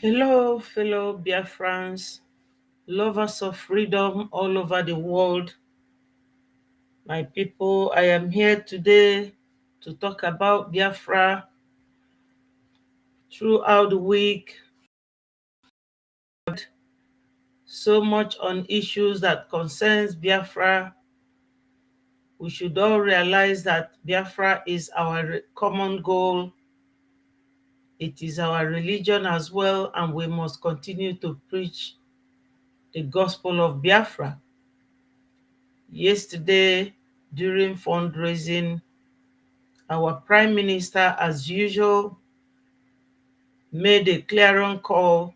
Hello, fellow Biafrans, lovers of freedom all over the world. My people, I am here today to talk about Biafra. Throughout the week, so much on issues that concerns Biafra. We should all realize that Biafra is our common goal. It is our religion as well, and we must continue to preach the gospel of Biafra. Yesterday, during fundraising, our Prime Minister, as usual, made a clarion call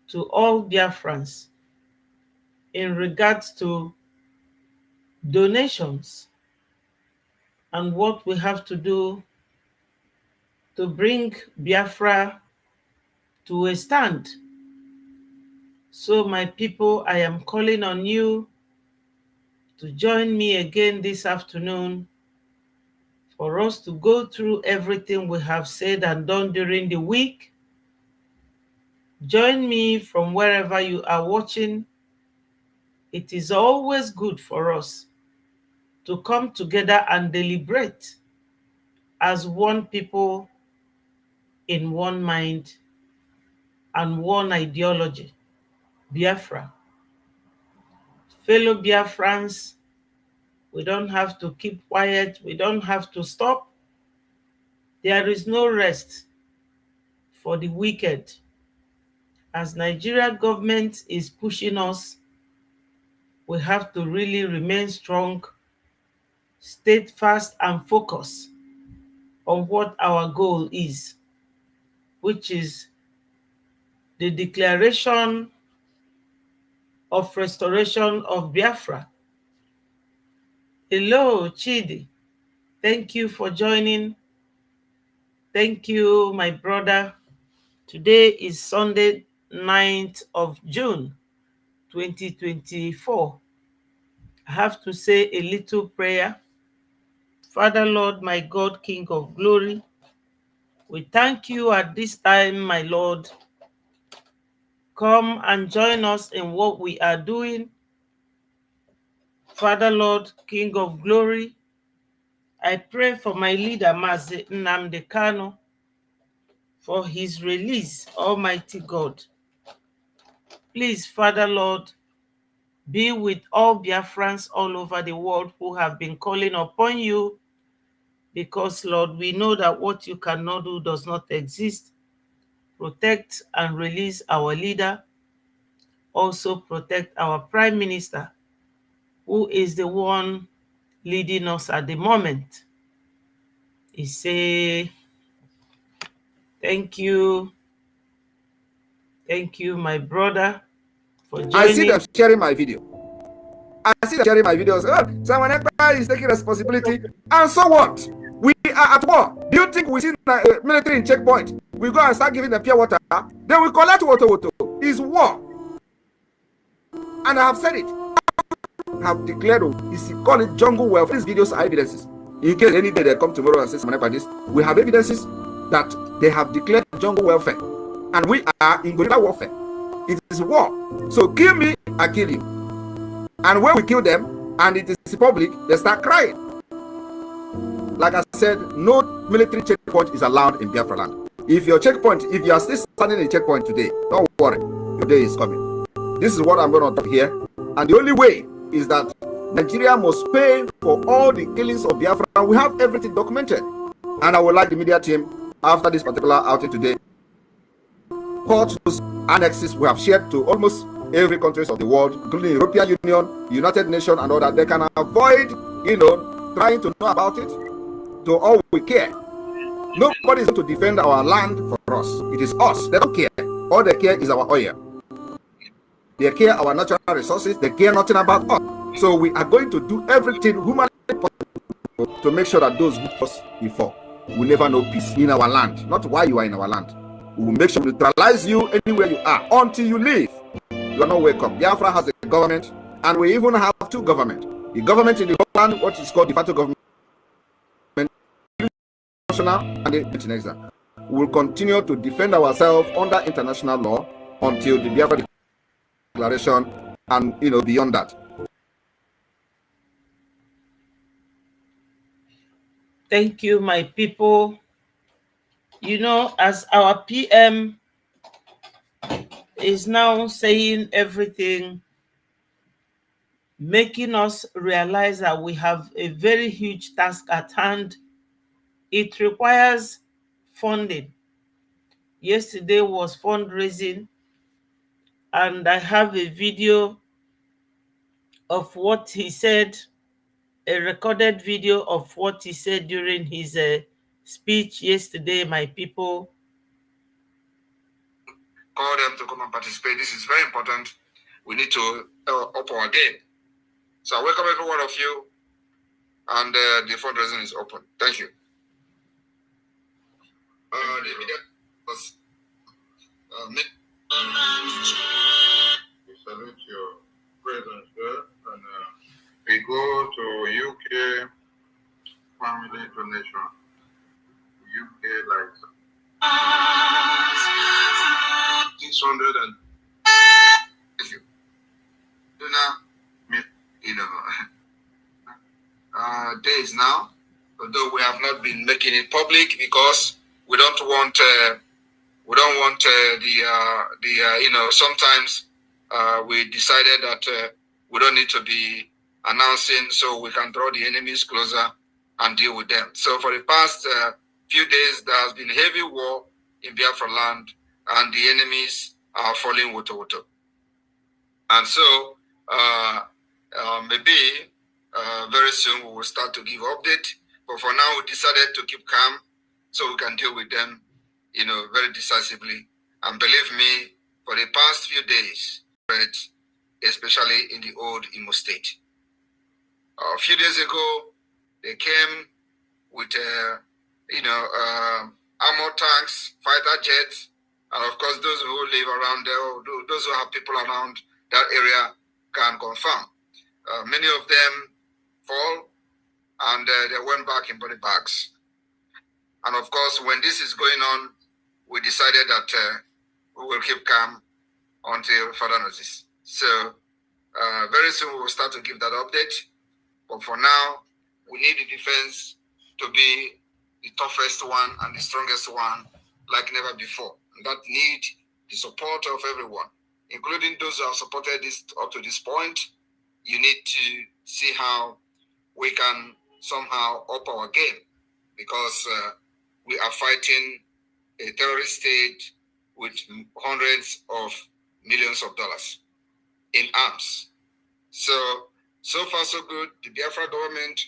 to all Biafrans in regards to donations and what we have to do to bring Biafra to a stand. So, my people, I am calling on you to join me again this afternoon for us to go through everything we have said and done during the week. Join me from wherever you are watching. It is always good for us to come together and deliberate as one people in one mind and one ideology, Biafra. Fellow Biafrans, we don't have to keep quiet. We don't have to stop. There is no rest for the wicked. As Nigerian government is pushing us, we have to really remain strong, steadfast, and focus on what our goal is, which is the declaration of restoration of Biafra. Hello, Chidi. Thank you for joining. Thank you, my brother. Today is Sunday, 9th of June, 2024. I have to say a little prayer. Father, Lord, my God, King of glory, we thank you at this time, my Lord. Come and join us in what we are doing. Father, Lord, King of glory, I pray for my leader, Mazi Nnamdi Kanu, for his release, Almighty God. Please, Father, Lord, be with all Biafrans all over the world who have been calling upon you, because, Lord, we know that what you cannot do does not exist. Protect and release our leader. Also protect our Prime Minister, who is the one leading us at the moment. He say, thank you, my brother, for joining. I see them sharing my video. I see them sharing my videos. Oh, someone Ekpa is taking responsibility. And so what? We are at war. Do you think we see the military in checkpoint? We go and start giving them pure water. Then we collect water. It's war. And I have said it. I have declared it. Call it jungle welfare. These videos are evidences. In case any day they come tomorrow and say something like this, we have evidences that they have declared jungle welfare. And we are in guerrilla warfare. It is war. So kill me, I kill you. And when we kill them, and it is public, they start crying. Like I said, no military checkpoint is allowed in Biafraland. If your checkpoint, if you are still standing in checkpoint today, don't worry, your day is coming. This is what I'm going to talk here. And the only way is that Nigeria must pay for all the killings of Biafra. We have everything documented. And I would like the media team, after this particular outing today, put those annexes we have shared to almost every countries of the world, including European Union, United Nations, and all that. They can avoid, trying to know about it. To all we care. Nobody is going to defend our land for us. It is us. They don't care. All they care is our oil. They care our natural resources. They care nothing about us. So we are going to do everything humanly possible to make sure that those who us before will never know peace in our land. Not why you are in our land. We will make sure to neutralize you anywhere you are until you leave. You are not welcome. Biafra has a government, and we even have two governments. The government in the land, what is called de facto government, national, and the international. We will continue to defend ourselves under international law until the Biafra Declaration and beyond that. Thank you, my people. As our PM is now saying everything, making us realize that we have a very huge task at hand. It requires funding. Yesterday was fundraising, and I have a video of what he said, a recorded video of what he said during his speech yesterday, my people. Call them to come and participate. This is very important. We need to up our game. So I welcome every one of you, and the fundraising is open. Thank you. The immediate was we salute your presence there, and we go to UK family donation. UK like 600 and thank you. Days now, although we have not been making it public because we don't want sometimes we decided that we don't need to be announcing, so we can draw the enemies closer and deal with them. So for the past few days, there has been heavy war in Biafraland, and the enemies are falling woto. And so maybe very soon we will start to give update. But for now, we decided to keep calm so we can deal with them, very decisively. And believe me, for the past few days, especially in the old Imo State. A few days ago, they came with, armored tanks, fighter jets, and of course, those who live around there, those who have people around that area can confirm. Many of them fall, and they went back in body bags. And of course, when this is going on, we decided that we will keep calm until further notice. So very soon we will start to give that update. But for now, we need the defense to be the toughest one and the strongest one like never before. And that need the support of everyone, including those who have supported this up to this point. You need to see how we can somehow up our game, because we are fighting a terrorist state with hundreds of millions of dollars in arms. So far so good. The Biafra government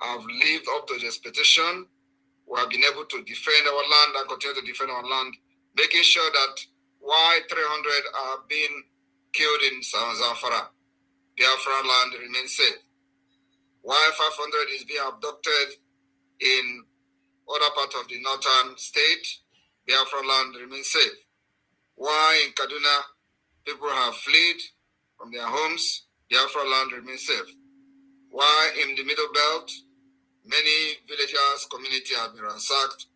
have lived up to the expectation. We have been able to defend our land and continue to defend our land, making sure that while 300 are being killed in Zamfara, Biafraland remains safe. While 500 is being abducted in other parts of the northern state, Biafraland remains safe. While in Kaduna, people have fled from their homes, Biafraland remains safe. While in the Middle Belt, many villagers' community have been ransacked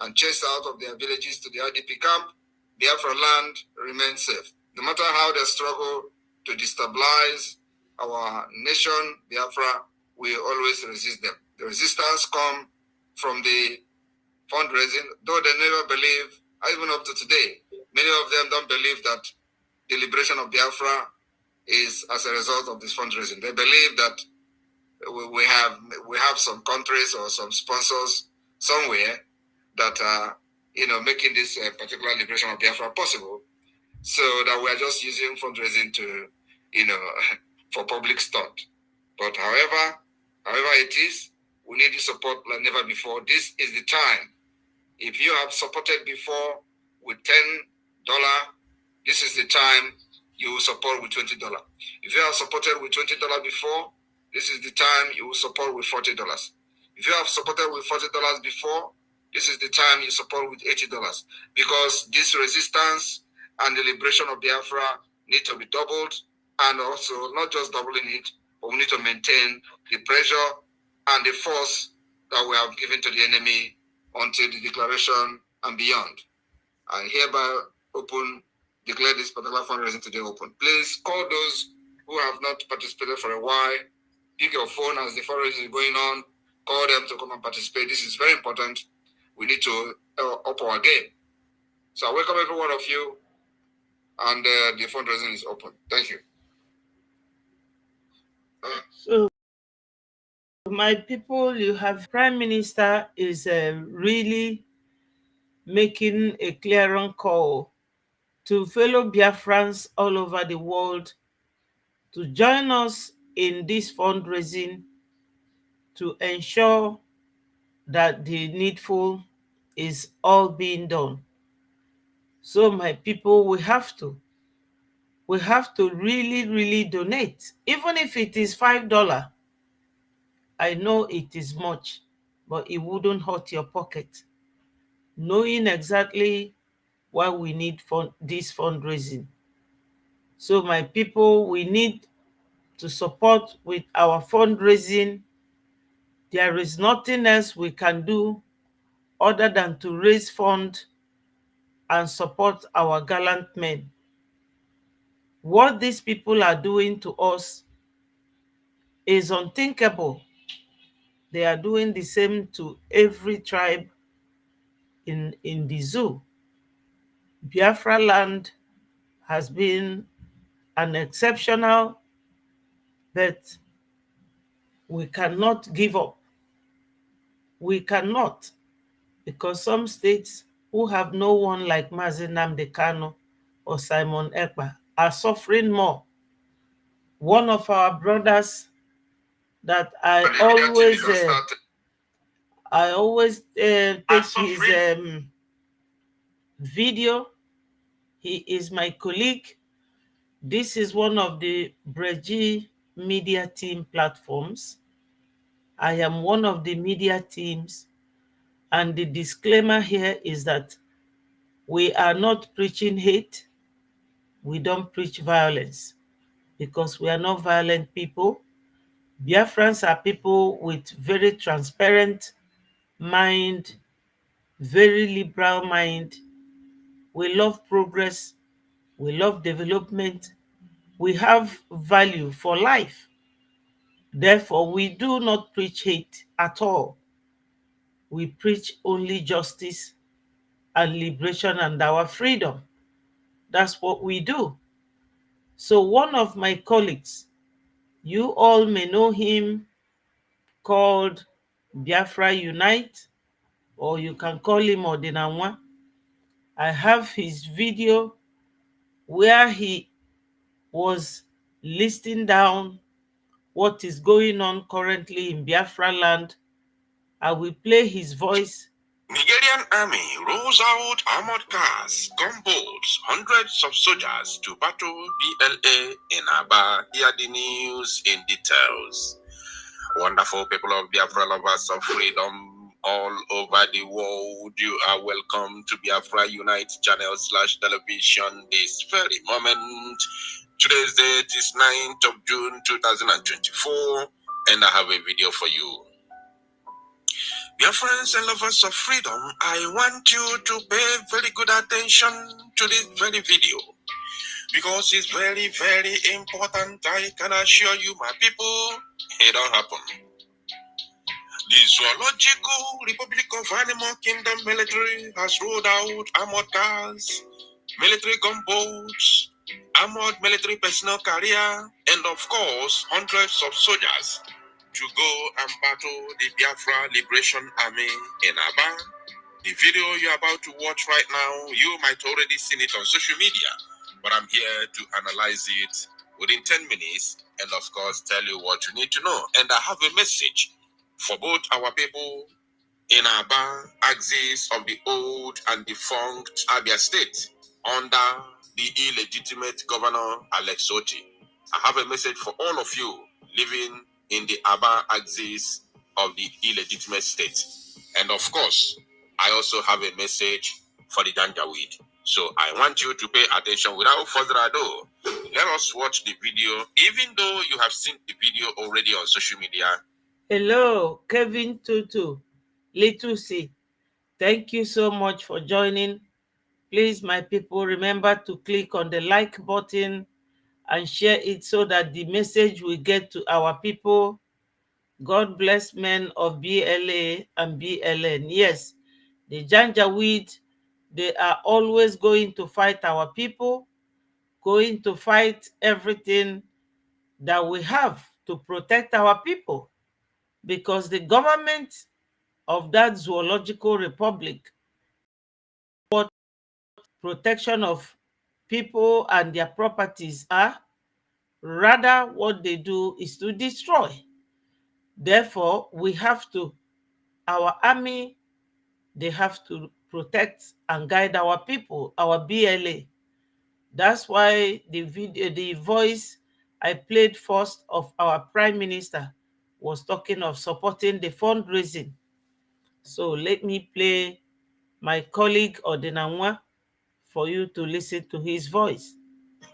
and chased out of their villages to the IDP camp, Biafraland remains safe. No matter how they struggle to destabilize our nation, Biafra, we always resist them. The resistance comes from the fundraising, though they never believe, even up to today, many of them don't believe that the liberation of Biafra is as a result of this fundraising. They believe that we have some countries or some sponsors somewhere that are making this particular liberation of Biafra possible, so that we are just using fundraising to for public stunt. But however it is, we need the support like never before. This is the time. If you have supported before with $10, this is the time you will support with $20. If you have supported with $20 before, this is the time you will support with $40. If you have supported with $40 before, this is the time you support with $80. Because this resistance and the liberation of Biafra need to be doubled, and also not just doubling it, but we need to maintain the pressure and the force that we have given to the enemy until the declaration and beyond. I hereby declare this particular fundraising today open. Please call those who have not participated for a while. Pick your phone as the fundraising is going on. Call them to come and participate. This is very important. We need to up our game. So I welcome every one of you, and the fundraising is open. Thank you. So, my people, you have Prime Minister is really making a clear call to fellow Biafrans all over the world to join us in this fundraising to ensure that the needful is all being done. So, my people, we have to really donate, even if it is $5. I know it is much, but it wouldn't hurt your pocket, knowing exactly why we need this fundraising. So, my people, we need to support with our fundraising. There is nothing else we can do other than to raise funds and support our gallant men. What these people are doing to us is unthinkable. They are doing the same to every tribe in the zoo. Biafraland has been an exceptional, but we cannot give up. We cannot, because some states who have no one like Mazi Nnamdi Kanu or Simon Ekpa are suffering more. One of our brothers that I always take his video. He is my colleague. This is one of the Breji media team platforms. I am one of the media teams, and the disclaimer here is that we are not preaching hate. We don't preach violence because we are not violent people. Biafrans are people with very transparent mind, very liberal mind. We love progress. We love development. We have value for life. Therefore, we do not preach hate at all. We preach only justice and liberation and our freedom. That's what we do. So one of my colleagues, you all may know him, called Biafra Unite, or you can call him Odinanwa. I have his video where he was listing down what is going on currently in Biafraland. I will play his voice. Nigerian army rolls out armored cars, gunboats, hundreds of soldiers to battle BLA in Aba. Hear the news in details. Wonderful people of Biafra, lovers of freedom all over the world, you are welcome to Biafra Unite channel / television this very moment. Today's date is 9th of June 2024, and I have a video for you. Dear friends and lovers of freedom, I want you to pay very good attention to this very video because it's very, very important. I can assure you, my people, it don't happen. The Zoological Republic of Animal Kingdom military has rolled out armored cars, military gunboats, armored military personnel carrier, and of course, hundreds of soldiers to go and battle the Biafra Liberation Army in Aba. The video you're about to watch right now, you might already seen it on social media, but I'm here to analyze it within 10 minutes and of course tell you what you need to know. And I have a message for both our people in Aba, axis of the old and defunct Abia state under the illegitimate governor Alex Oti. I have a message for all of you living in the Aba axis of the illegitimate state. And of course, I also have a message for the Janjaweed. So I want you to pay attention. Without further ado, let us watch the video, even though you have seen the video already on social media. Hello, Kevin Tutu, Little C. Thank you so much for joining. Please, my people, remember to click on the like button and share it so that the message will get to our people. God bless men of BLA and BLN. Yes, the Janjaweed, they are always going to fight our people, going to fight everything that we have to protect our people, because the government of that zoological republic, what protection of people and their properties are, rather what they do is to destroy. Therefore, we have to, our army, they have to protect and guide our people, our BLA. That's why the video, the voice I played first of our Prime Minister was talking of supporting the fundraising. So let me play my colleague Odinanwa for you to listen to his voice.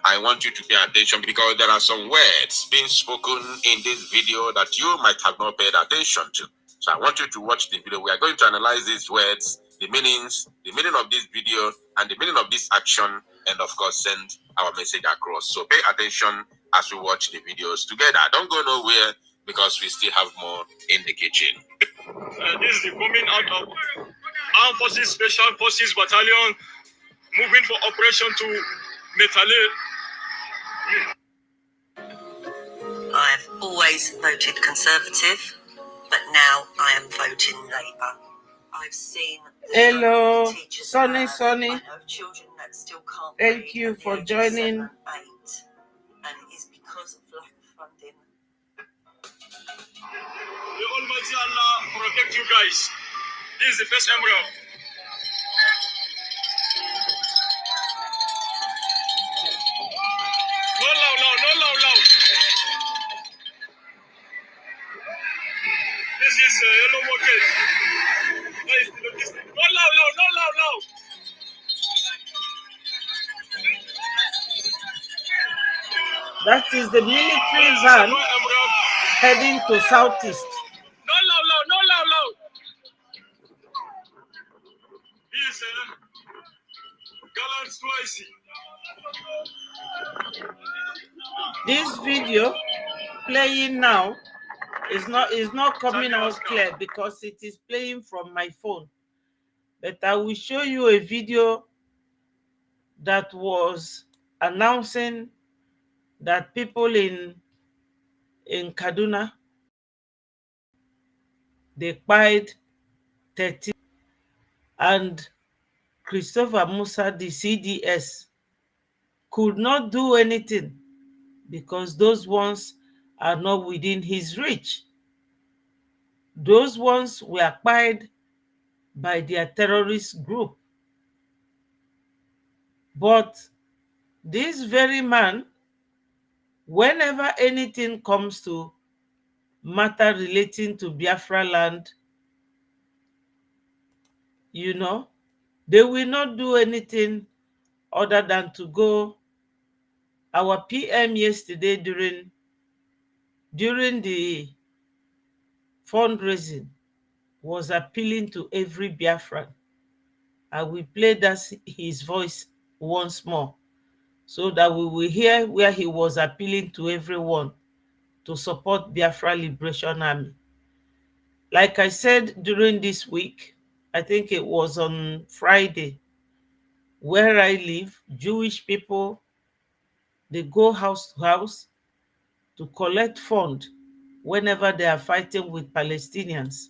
I want you to pay attention because there are some words being spoken in this video that you might have not paid attention to. So I want you to watch the video. We are going to analyze these words, the meanings, the meaning of this video, and the meaning of this action, and of course send our message across. So pay attention as we watch the videos together. Don't go nowhere because we still have more in the kitchen. This is the coming out of Armed Forces Special Forces Battalion moving for operation to Metale. I've always voted Conservative, but now I am voting Labour. I've seen Hello, teachers Sonny, have, Sonny. I know children that still can't Thank read you at the for age of joining. 7, 8, and it is because of lack of funding. The Almighty Allah protect you guys. This is the first embryo. No loud, loud, no loud, loud. This is yellow market. That is the logistic. No loud, loud, no loud, loud. That is the military van heading to Southeast. No loud, loud, no loud, loud. This is gallant spicy. This video playing now is not coming out clear because it is playing from my phone. But I will show you a video that was announcing that people in Kaduna, they kpied 30, and Christopher Musa, the CDS, could not do anything because those ones are not within his reach. Those ones were kpied by their terrorist group. But this very man, whenever anything comes to matter relating to Biafraland, you know, they will not do anything other than to go. Our PM yesterday during the fundraising was appealing to every Biafran. I will play his voice once more so that we will hear where he was appealing to everyone to support Biafra Liberation Army. Like I said during this week, I think it was on Friday, where I live, Jewish people, they go house to house to collect funds whenever they are fighting with Palestinians.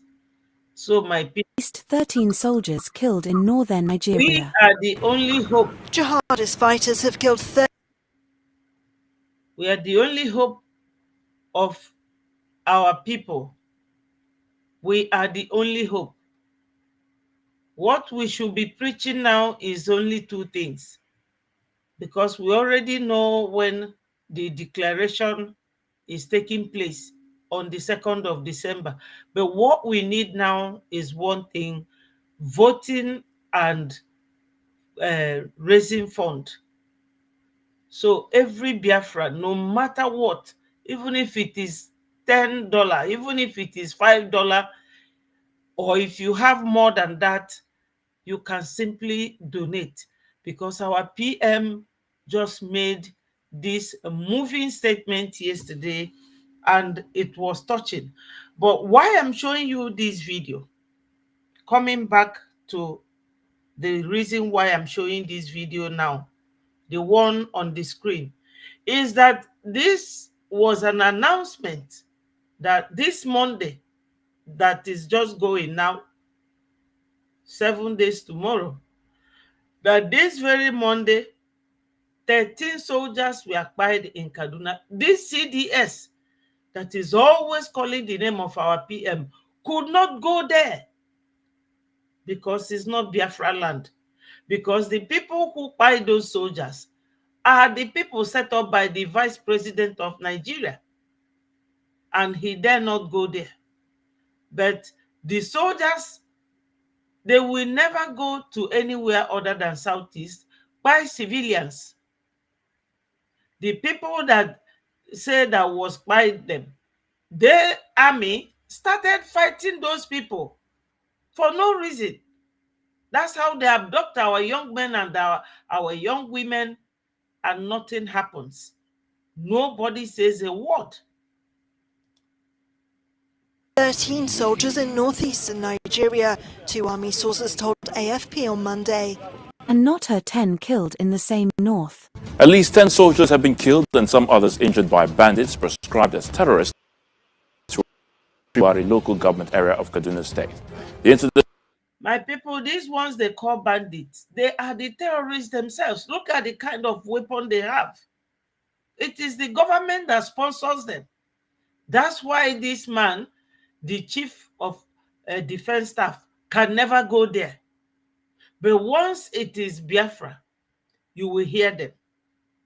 So my people, At least 13 soldiers killed in northern we Nigeria. are the only hope. Jihadist fighters have killed 30. We are the only hope of our people. We are the only hope. What we should be preaching now is only two things, because we already know when the declaration is taking place on the 2nd of December. But what we need now is one thing: voting and raising fund. So every Biafra, no matter what, even if it is $10, even if it is $5, or if you have more than that, you can simply donate, because our PM just made this moving statement yesterday and it was touching. But why I'm showing you this video, coming back to the reason why I'm showing this video now, the one on the screen, is that this was an announcement that this Monday, that is just going now, 7 days tomorrow, that this very Monday, 13 soldiers were acquired in Kaduna. This CDS that is always calling the name of our PM could not go there because it's not Biafraland. Because the people who buy those soldiers are the people set up by the Vice President of Nigeria, and he dare not go there. But the soldiers, they will never go to anywhere other than Southeast by civilians. The people that say that was by them, the army started fighting those people for no reason. That's how they abduct our young men and our young women, and nothing happens. Nobody says a word. 13 soldiers in northeastern Nigeria, 2 army sources told AFP on Monday. And not her 10 killed in the same north. At least 10 soldiers have been killed and some others injured by bandits prescribed as terrorists who are a local government area of Kaduna State. The incident. My people, these ones they call bandits, they are the terrorists themselves. Look at the kind of weapon they have. It is the government that sponsors them. That's why this man, the chief of defense staff, can never go there. But once it is Biafra, you will hear them.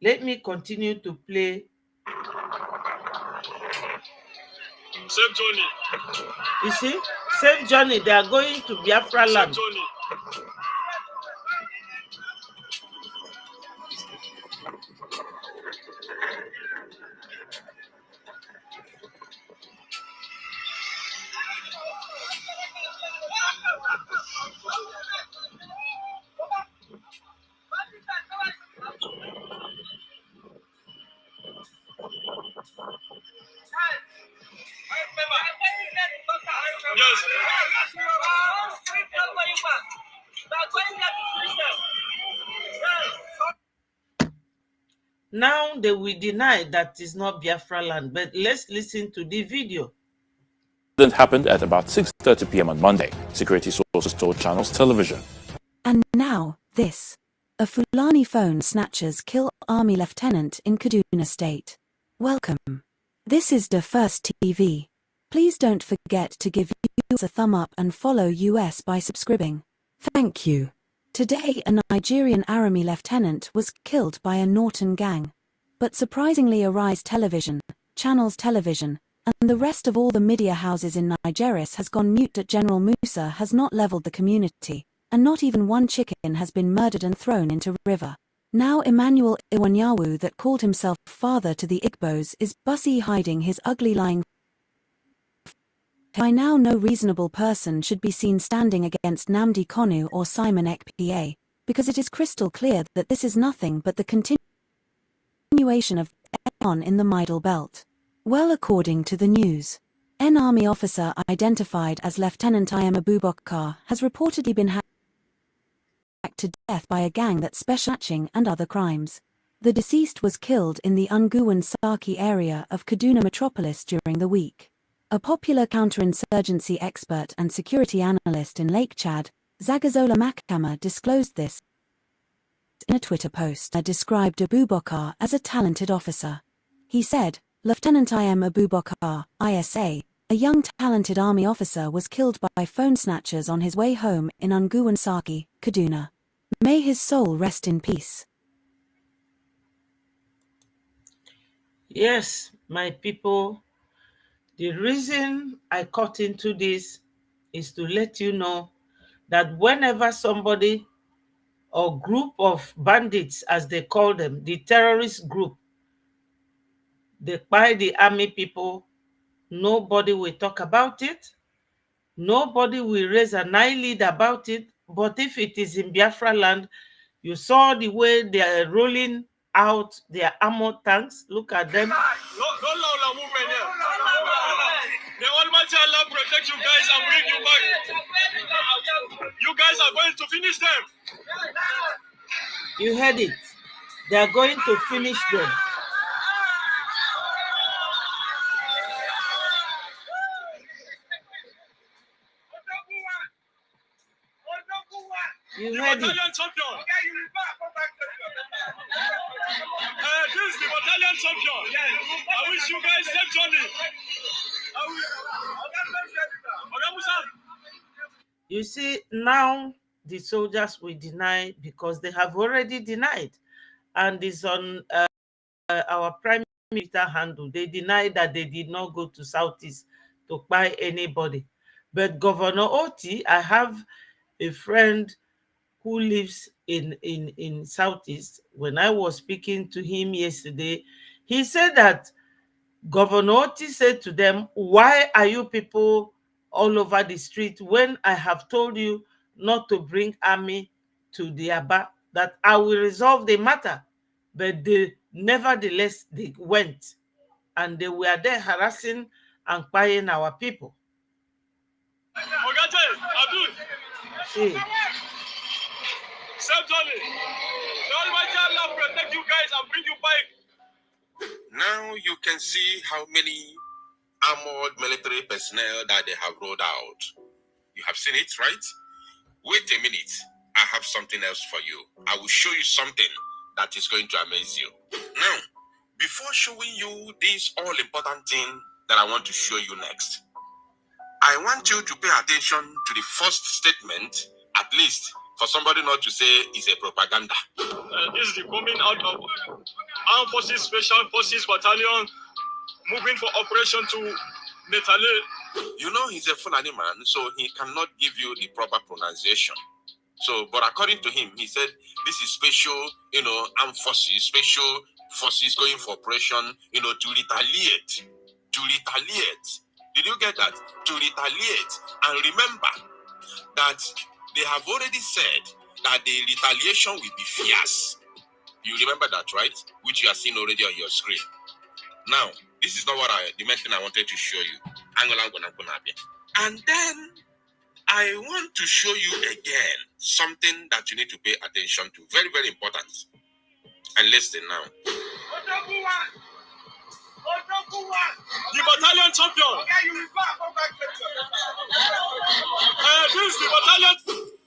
Let me continue to play. Save Johnny. You see, save Johnny. They are going to Biafraland. Save Johnny. Yes. Now they will deny that is not Biafraland, but let's listen to the video. The incident happened at about 6:30 p.m. on Monday, security sources told Channels Television. And now, this. A Fulani phone snatchers kill army lieutenant in Kaduna State. Welcome. This is the First TV. Please don't forget to give us a thumb up and follow us by subscribing. Thank you. Today a Nigerian army lieutenant was killed by a Norton gang. But surprisingly Arise Television, Channels Television, and the rest of all the media houses in Nigeria has gone mute that General Musa has not leveled the community, and not even one chicken has been murdered and thrown into river. Now Emmanuel Iwanyawu that called himself father to the Igbos is busy hiding his ugly lying. By now no reasonable person should be seen standing against Nnamdi Kanu or Simon Ekpa, because it is crystal clear that this is nothing but the continuation of on in the Middle Belt. Well, according to the news, an army officer identified as Lieutenant Im Abubakar has reportedly been hacked to death by a gang that specializing and other crimes. The deceased was killed in the Unguwan Saki area of Kaduna metropolis during the week. A popular counterinsurgency expert and security analyst in Lake Chad, Zagazola Makama, disclosed this in a Twitter post. Described Abubakar as a talented officer. He said, Lieutenant Im Abubakar, ISA, a young talented army officer, was killed by phone snatchers on his way home in Unguwan Saki, Kaduna. May his soul rest in peace. Yes, my people, the reason I cut into this is to let you know that whenever somebody or group of bandits, as they call them, the terrorist group, they buy the army people, nobody will talk about it. Nobody will raise an eyelid about it. But if it is in Biafraland, you saw the way they are rolling out their armored tanks. Look at them. No movement here. The Almighty Allah protect you guys and bring you back. You guys are going to finish them. You heard it. They are going to finish them. You heard it. Champion. This is the battalion champion. I wish you guys safe journey. You see, now the soldiers will deny because they have already denied, and it's on our Prime Minister handle. They denied that they did not go to Southeast to buy anybody. But Governor Oti, I have a friend who lives in Southeast. When I was speaking to him yesterday, he said that Governor Oti said to them, why are you people all over the street when I have told you not to bring army to the Aba, that I will resolve the matter? But nevertheless, they went and they were there harassing and buying our people. See. Protect you guys and bring you back. Now you can see how many armored military personnel that they have rolled out. You have seen it, right? Wait a minute. I have something else for you. I will show you something that is going to amaze you. Now, before showing you this all-important thing that I want to show you next, I want you to pay attention to the first statement, at least for somebody not to say it's a propaganda. This is the coming out of Armed Forces Special Forces Battalion moving for operation to Metale. You know he's a Fulani man, so he cannot give you the proper pronunciation. So, but according to him, he said this is special, armed forces, special forces going for operation, to retaliate. To retaliate. Did you get that? To retaliate. And remember that they have already said that the retaliation will be fierce. You remember that, right? Which you are seeing already on your screen. Now, this is not the main thing I wanted to show you. And then I want to show you again something that you need to pay attention to. Very, very important. And listen now. The battalion champion. This is the battalion.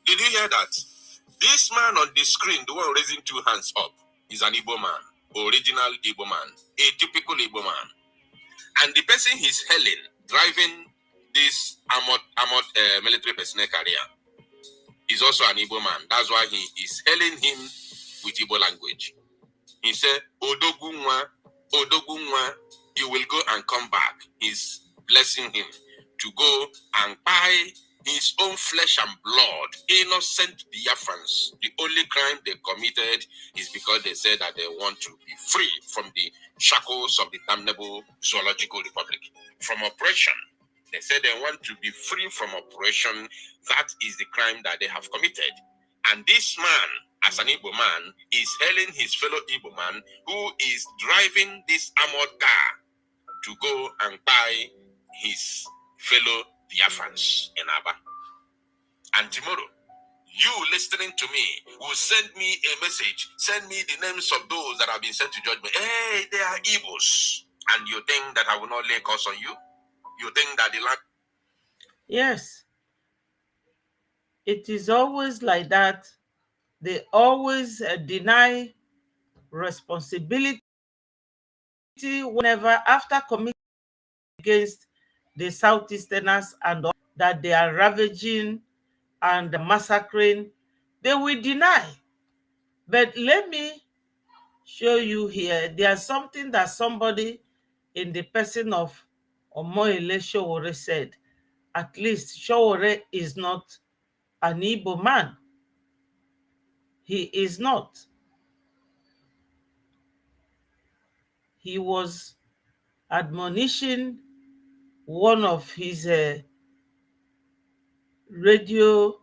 Did you hear that? This man on the screen, the one raising two hands up, is an Igbo man, original Igbo man, a typical Igbo man. And the person he's hailing, driving this armored military personnel carrier, is also an Igbo man. That's why he is hailing him with Igbo language. He said, Odogunwa, Odogunwa, you will go and come back. He's blessing him to go and buy his own flesh and blood, innocent Biafrans. The only crime they committed is because they said that they want to be free from the shackles of the damnable zoological republic. From oppression. They said they want to be free from oppression. That is the crime that they have committed. And this man, as an Igbo man, is hailing his fellow Igbo man who is driving this armored car to go and buy his fellow Biafrans in Aba. And tomorrow, you listening to me will send me a message, send me the names of those that have been sent to judgment. Hey, they are Igbos. And you think that I will not lay curse on you? You think that the land... Yes. It is always like that. They always deny responsibility whenever, after committing against the Southeasterners and all that they are ravaging and massacring, they will deny. But let me show you here. There's something that somebody in the person of Omoyele Sowore said. At least Sowore is not an Igbo man. He is not. He was admonishing one of his radio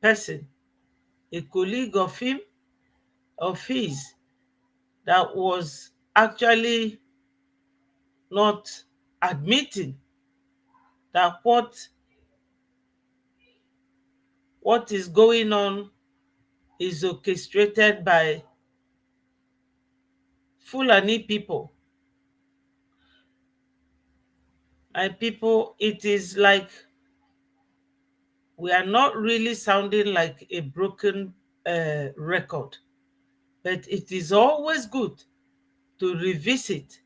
person, a colleague of his, that was actually not admitting that what is going on is orchestrated by Fulani people. My people, it is like we are not really sounding like a broken record, but it is always good to revisit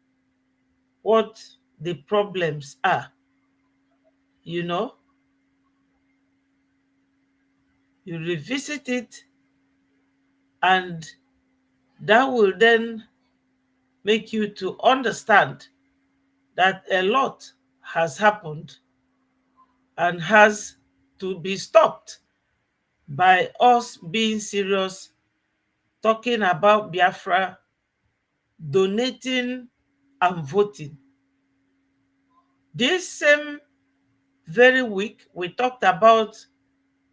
what the problems are. You know, you revisit it, and that will then make you to understand that a lot has happened and has to be stopped by us being serious, talking about Biafra, donating and voting. This same very week, we talked about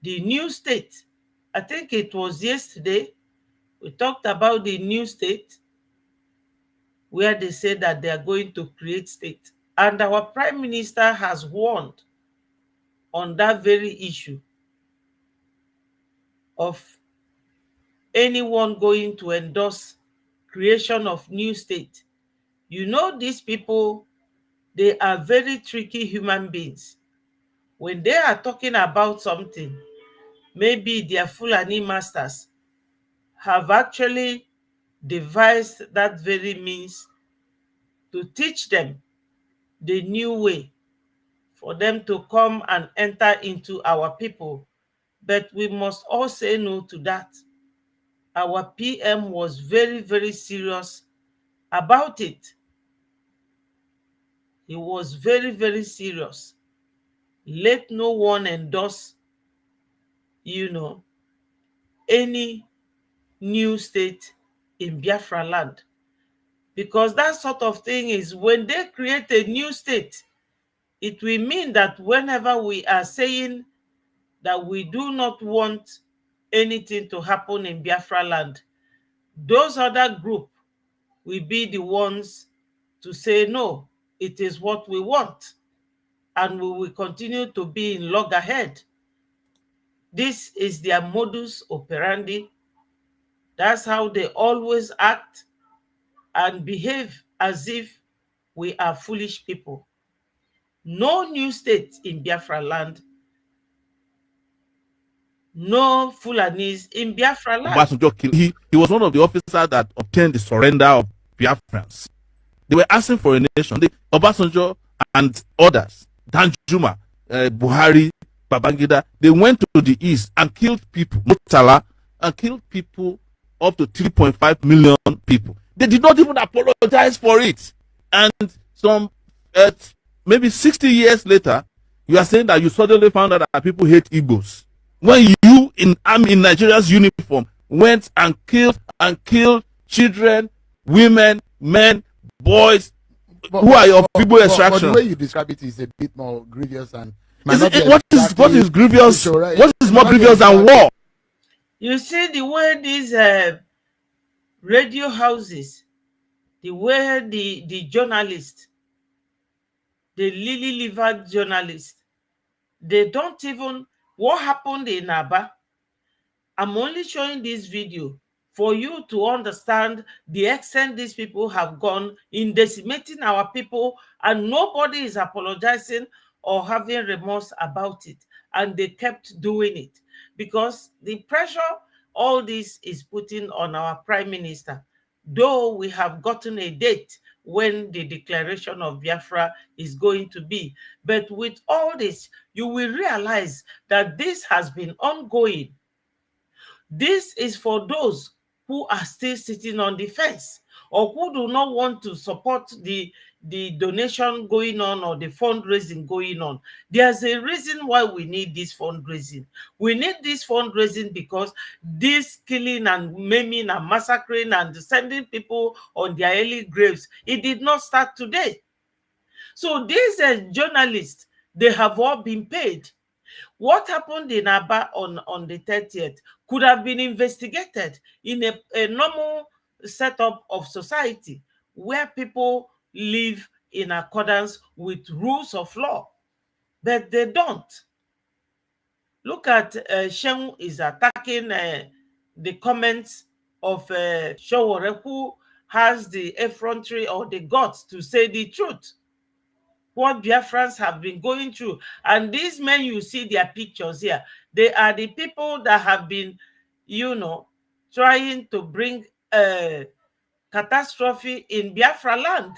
the new state. I think it was yesterday, we talked about the new state where they said that they are going to create state. And our prime minister has warned on that very issue of anyone going to endorse creation of new state. You know, these people, they are very tricky human beings. When they are talking about something, maybe their Fulani masters have actually devised that very means to teach them the new way for them to come and enter into our people. But we must all say no to that. Our PM was very, very serious about it. He was very, very serious. Let no one endorse, any new state in Biafraland. Because that sort of thing is, when they create a new state, it will mean that whenever we are saying that we do not want anything to happen in Biafraland, those other group will be the ones to say, no, it is what we want. And we will continue to be in loggerhead. This is their modus operandi. That's how they always act and behave, as if we are foolish people. No new state in Biafra land. No Fulanis in Biafra land. He was one of the officers that obtained the surrender of Biafrans. They were asking for a nation. Obasanjo and others, Danjuma, Buhari, Babangida, they went to the east and killed people, Murtala, and killed people, up to 3.5 million people. They did not even apologize for it. And some, maybe 60 years later, you are saying that you suddenly found out that people hate Igbos. When you, in Nigeria's uniform, went and killed children, women, men, boys, who are your Igbo extraction. But the way you describe it is a bit more grievous, and what is grievous? What is more grievous than war? You see the way these radio houses, the way the journalists, the lily-livered journalists, they don't even, what happened in Aba, I'm only showing this video for you to understand the extent these people have gone in decimating our people, and nobody is apologizing or having remorse about it. And they kept doing it because the pressure all this is putting on our prime minister, though we have gotten a date when the declaration of Biafra is going to be. But with all this, you will realize that this has been ongoing. This is for those who are still sitting on the fence or who do not want to support the donation going on or the fundraising going on. There's a reason why we need this fundraising. We need this fundraising because this killing and maiming and massacring and sending people on their early graves, it did not start today. So these journalists, they have all been paid. What happened in Aba on the 30th could have been investigated in a normal setup of society where people live in accordance with rules of law, but they don't. Look at Shen is attacking the comments of Showore, who has the effrontery or the guts to say the truth. What Biafrans have been going through. And these men, you see their pictures here, they are the people that have been, trying to bring catastrophe in Biafraland.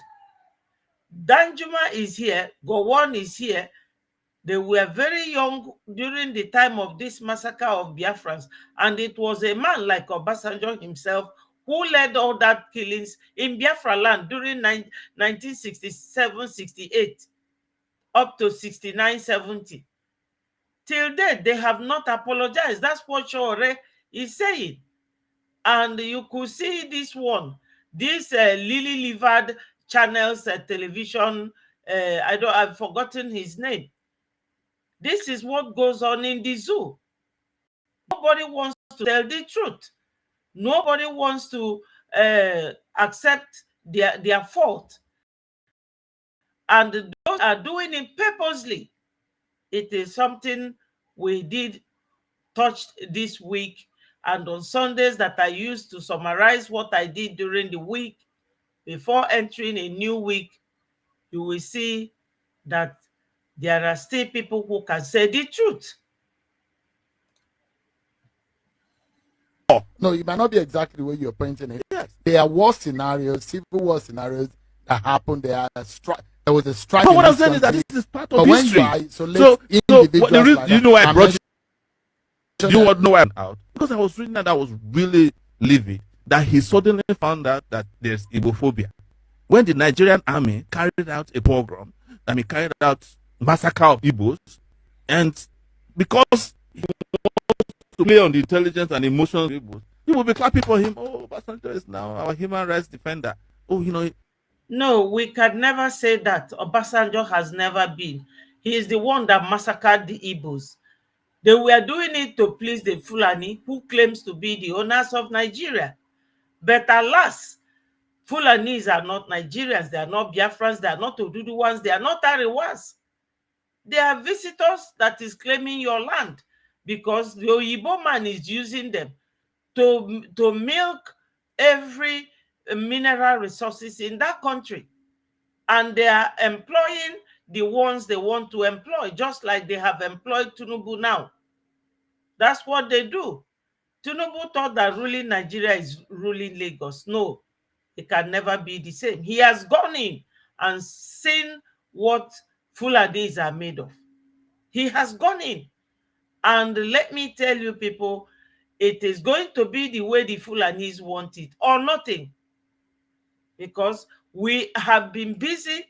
Danjuma is here, Gowon is here. They were very young during the time of this massacre of Biafrans, and it was a man like Obasanjo himself who led all that killings in Biafraland during 1967-68 up to 69-70. Till date, they have not apologized. That's what Shore is saying. And you could see this one, this lily-livered channels television. I've forgotten his name. This is what goes on in the zoo. Nobody wants to tell the truth. Nobody wants to accept their fault. And those are doing it purposely. It is something we did touch this week. And on Sundays that I used to summarize what I did during the week before entering a new week, you will see that there are still people who can say the truth. No, it might not be exactly where you're pointing it. Yes. There are war scenarios, civil war scenarios that happened. There was a strike. But what I'm saying is that this is part of history. So you know why I brought you? You want to know why I'm out? Because I was reading that I was really livid that he suddenly found out that there's Igbophobia. When the Nigerian army carried out a pogrom, carried out massacre of Igbos, and because he wants to play on the intelligence and emotions of Igbos, you will be clapping for him. Oh, Obasanjo is now our human rights defender. Oh, No, we can never say that. Obasanjo has never been. He is the one that massacred the Igbos. They were doing it to please the Fulani, who claims to be the owners of Nigeria. But alas, Fulanis are not Nigerians. They are not Biafrans. They are not Oduduwans. They are not Ariwas. They are visitors that is claiming your land because the Oyibo man is using them to milk every mineral resources in that country. And they are employing the ones they want to employ, just like they have employed Tinubu now. That's what they do. Tinubu thought that ruling Nigeria is ruling Lagos. No, it can never be the same. He has gone in and seen what Fulanis are made of. He has gone in. And let me tell you, people, it is going to be the way the Fulanis want it or nothing. Because we have been busy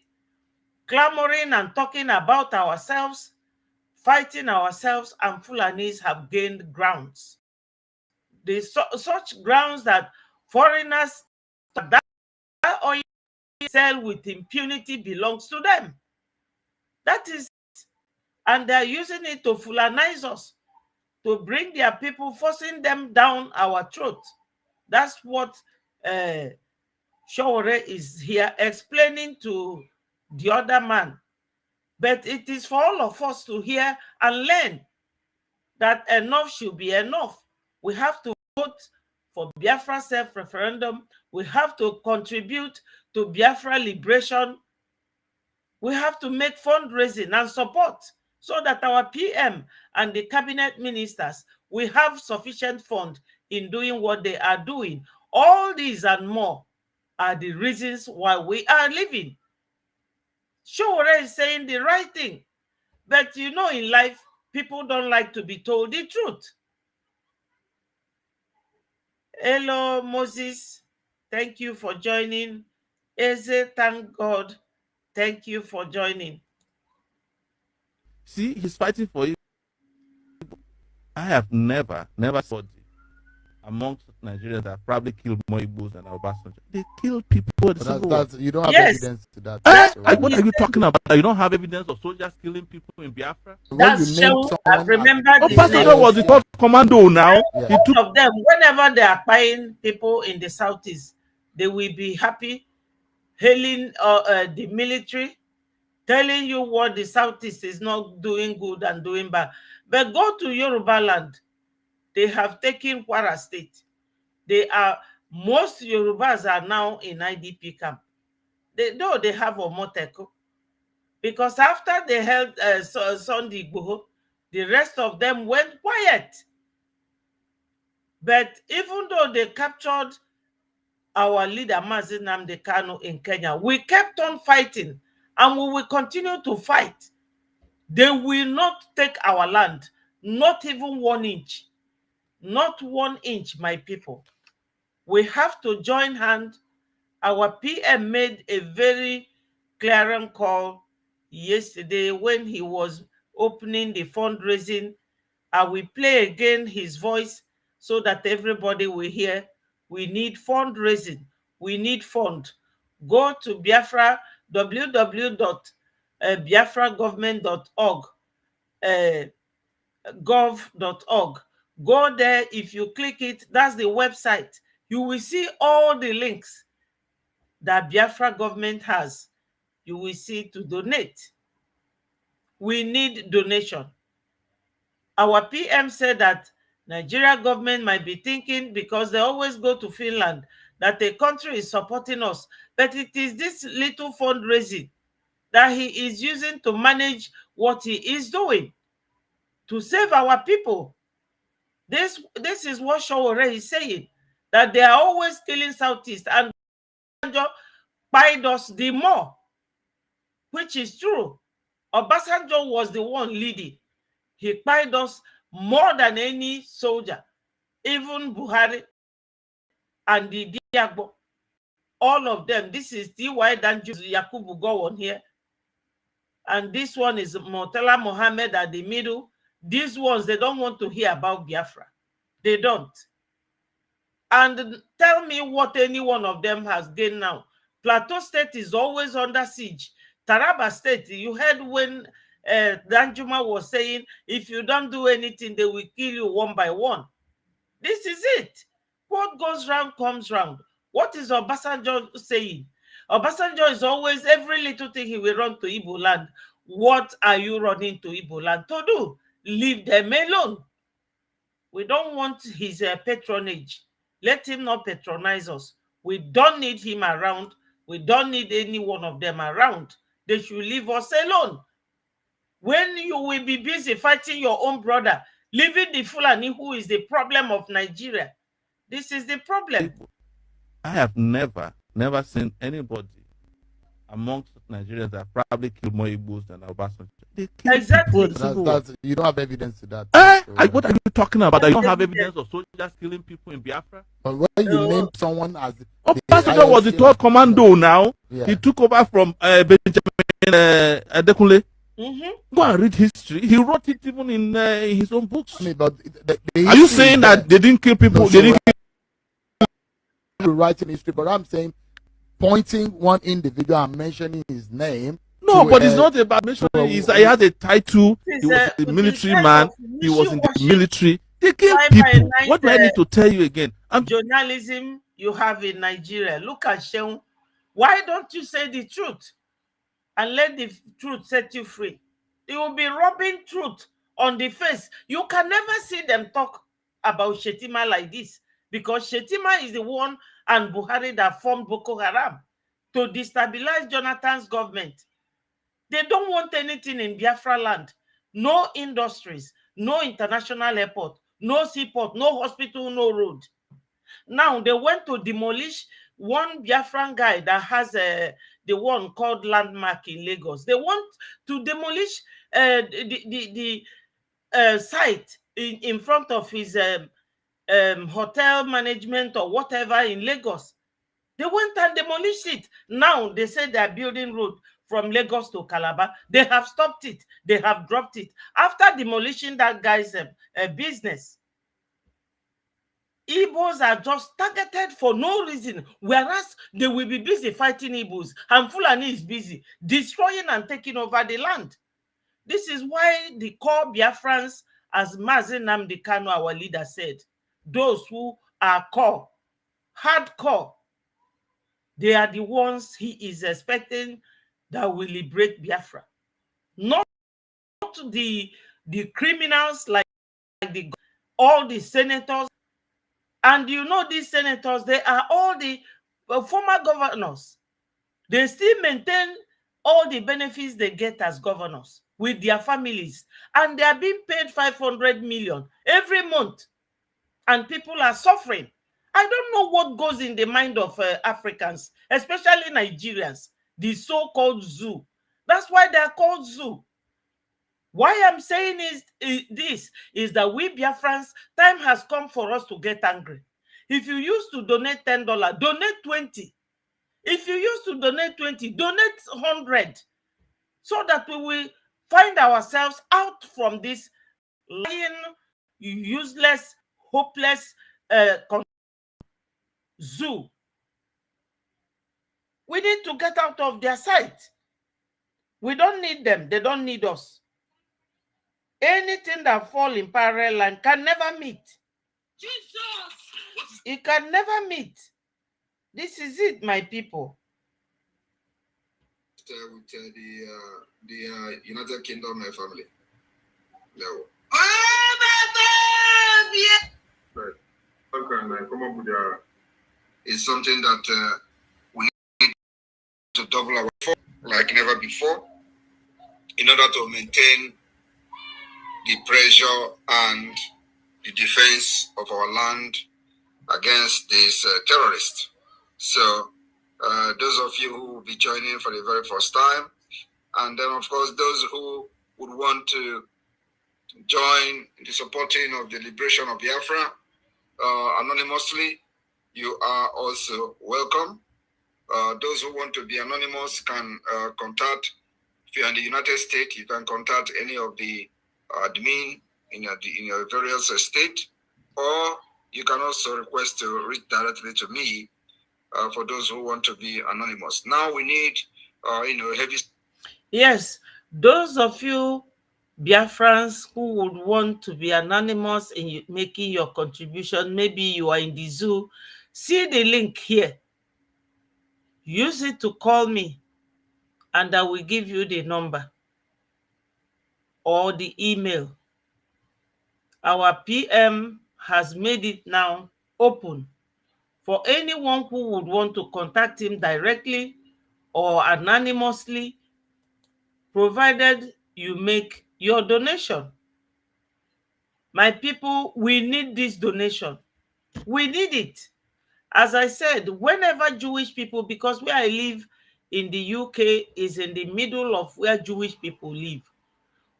clamoring and talking about ourselves, fighting ourselves, and Fulanis have gained grounds. Such grounds that foreigners that oil sell with impunity belongs to them. That is, and they're using it to Fulanize us, to bring their people, forcing them down our throat. That's what Shore is here explaining to the other man. But it is for all of us to hear and learn that enough should be enough. We have to vote for Biafra self-referendum. We have to contribute to Biafra liberation. We have to make fundraising and support so that our PM and the cabinet ministers will have sufficient fund in doing what they are doing. All these and more are the reasons why we are living. Shore is saying the right thing. But in life, people don't like to be told the truth. Hello, Moses. Thank you for joining. Eze, thank God. Thank you for joining. See, he's fighting for you. I have never saw amongst Nigerians that probably killed more Igbos than Obasanjo. They killed people at the Civil War. You don't have Yes. evidence to that. What are you talking about? You don't have evidence of soldiers killing people in Biafra? That's shown. I've remembered his name. Obasanjo was the top commando now. Yeah. He took All of them, whenever they are buying people in the southeast, they will be happy, hailing the military, telling you what the southeast is not doing good and doing bad. But go to Yoruba land, they have taken Kwara State. Most Yorubas are now in IDP camp. Though they have Omoteko, because after they held Sunday Igboho, the rest of them went quiet. But even though they captured our leader Mazi Nnamdi Kanu in Kenya, we kept on fighting and we will continue to fight. They will not take our land, not even 1 inch. Not 1 inch, my people. We have to join hands. Our PM made a very clear call yesterday when he was opening the fundraising. I will play again his voice so that everybody will hear. We need fundraising. We need fund. Go to Biafra, www.biafragovernment.org, gov.org. Go there. If you click it, that's the website. You will see all the links that Biafra government has. You will see to donate. We need donation. Our PM said that Nigeria government might be thinking, because they always go to Finland, that the country is supporting us. But it is this little fundraising that he is using to manage what he is doing to save our people. This is what Shawore is saying, that they are always killing Southeast and bite us the more, which is true. Obasanjo was the one leading. He bite us more than any soldier, even Buhari and the Diagbo, all of them. This is T.Y. Danju Yakubu Gowon here. And this one is Murtala Mohammed at the middle. These ones, they don't want to hear about Biafra. They don't. And tell me what any one of them has gained now. Plateau State is always under siege. Taraba State, you heard when Danjuma was saying, if you don't do anything, they will kill you one by one. This is it. What goes round comes round. What is Obasanjo saying? Obasanjo is always, every little thing he will run to Igbo land. What are you running to Igbo land to do? Leave them alone. We don't want his patronage. Let him not patronize us. We don't need him around. We don't need any one of them around. They should leave us alone. When you will be busy fighting your own brother, leaving the Fulani, who is the problem of Nigeria. This is the problem. I have never seen anybody amongst Nigerians that probably killed more Igbos than Obasanjo. They killed Exactly. people. You don't have evidence to that. What are you talking about? You don't have evidence of soldiers killing people in Biafra? But when you name someone as Obasanjo was the top commando now. Yeah. He took over from Benjamin Adekunle. Go and read history. He wrote it even in his own books. I mean, but are you saying that they didn't kill people? They didn't writing history, but I'm saying pointing one individual and mentioning his name. No, but it's not about mentioning. He had a title. He was a military man. He was in the military. They killed people. What do I need to tell you again? Journalism you have in Nigeria. Look at Sheung. Why don't you say the truth and let the truth set you free? They will be rubbing truth on the face. You can never see them talk about Shetima like this, because Shetima is the one and Buhari that formed Boko Haram to destabilize Jonathan's government. They don't want anything in Biafraland. No industries, no international airport, no seaport, no hospital, no road. Now they went to demolish one Biafran guy that has the one called Landmark in Lagos. They want to demolish the site in front of his hotel management or whatever in Lagos. They went and demolished it. Now they say they are building road from Lagos to Calabar. They have stopped it. They have dropped it after demolishing that guy's business. Igbos are just targeted for no reason, whereas they will be busy fighting Igbos, and Fulani is busy destroying and taking over the land. This is why the core Biafrans, as Mazi Nnamdi Kanu, our leader, said, those who are core, hardcore, they are the ones he is expecting that will liberate Biafra. Not the criminals like all the senators. And you know, these senators, they are all the former governors. They still maintain all the benefits they get as governors with their families. And they are being paid 500 million every month. And people are suffering. I don't know what goes in the mind of Africans, especially Nigerians, the so-called zoo. That's why they are called zoo. Why I'm saying this is that we Biafrans, time has come for us to get angry. If you used to donate $10, donate 20. If you used to donate 20, donate 100, so that we will find ourselves out from this lying, useless, hopeless zoo. We need to get out of their sight. We don't need them. They don't need us. Anything that falls in parallel line can never meet. Jesus! It can never meet. This is it, my people. With the United Kingdom family. No. Right. How can I come up with it's something that we need to double our effort like never before in order to maintain the pressure and the defense of our land against these terrorists. So those of you who will be joining for the very first time, and then of course those who would want to join in the supporting of the liberation of Biafra anonymously, you are also welcome. Those who want to be anonymous can contact, if you're in the United States, you can contact any of the admin in your various state, or you can also request to reach directly to me for those who want to be anonymous. Now we need, heavy. Yes, those of you Biafrans who would want to be anonymous in making your contribution, maybe you are in the zoo, see the link here. Use it to call me, and I will give you the number or the email. Our PM has made it now open for anyone who would want to contact him directly or anonymously, provided you make your donation. My people, we need this donation. We need it. As I said, whenever Jewish people, because where I live in the UK is in the middle of where Jewish people live,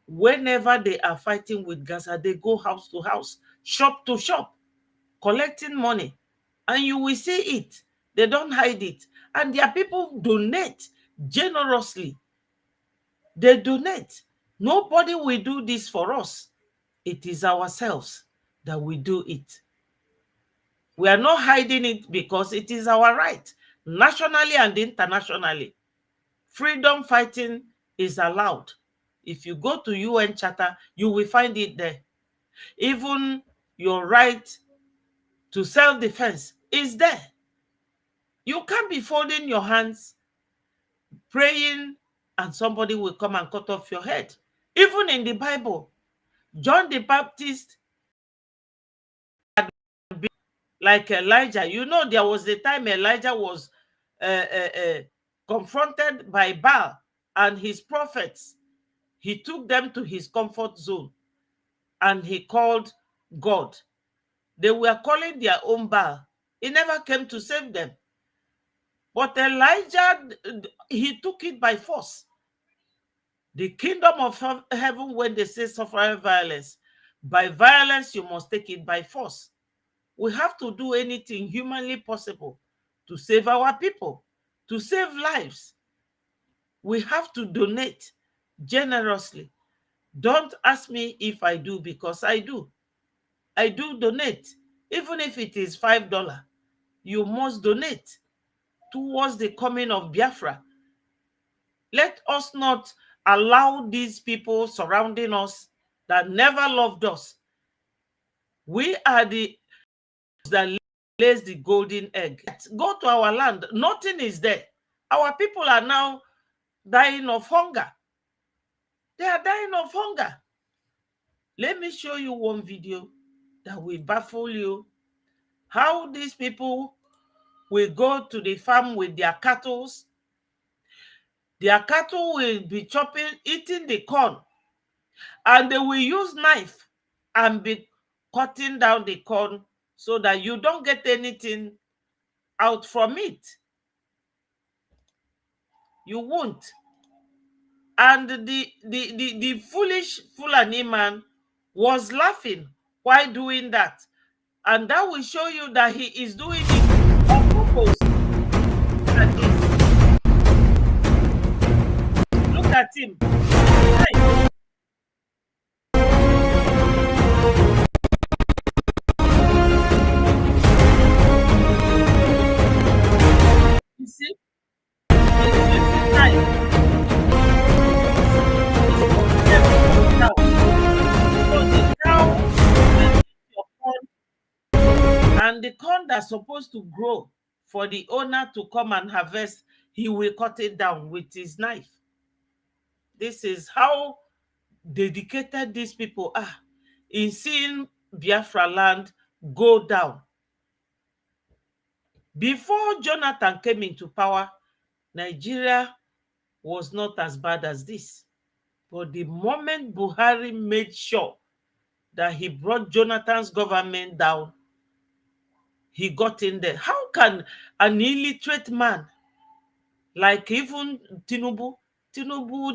whenever they are fighting with Gaza, they go house to house, shop to shop, collecting money. And you will see it. They don't hide it. And their people donate generously. They donate. Nobody will do this for us. It is ourselves that we do it. We are not hiding it because it is our right, nationally and internationally. Freedom fighting is allowed. If you go to UN Charter, you will find it there. Even your right to self-defense is there. You can't be folding your hands, praying, and somebody will come and cut off your head. Even in the Bible, John the Baptist had been like Elijah. You know, there was a time Elijah was confronted by Baal and his prophets. He took them to his comfort zone and he called God. They were calling their own Baal. He never came to save them. But Elijah, he took it by force. The kingdom of heaven, when they say suffer violence, by violence you must take it by force. We have to do anything humanly possible to save our people, to save lives. We have to donate generously. Don't ask me if I do, because I do. I do donate Even if it is $5, you must donate towards the coming of Biafra. Let us not allow these people surrounding us that never loved us. We are the that lays the golden egg. Go to our land. Nothing is there. Our people are now dying of hunger. They are dying of hunger. Let me show you one video that will baffle you. How these people will go to the farm with their cattle. Their cattle will be eating the corn, and they will use knife and be cutting down the corn so that you don't get anything out from it. You won't. And the foolish Fulani man was laughing while doing that. And that will show you that he is doing it on purpose. Look at him. You see? He's using knife. And the corn that's supposed to grow for the owner to come and harvest, he will cut it down with his knife. This is how dedicated these people are in seeing Biafraland go down. Before Jonathan came into power, Nigeria was not as bad as this. But the moment Buhari made sure that he brought Jonathan's government down, he got in there. How can an illiterate man like even Tinubu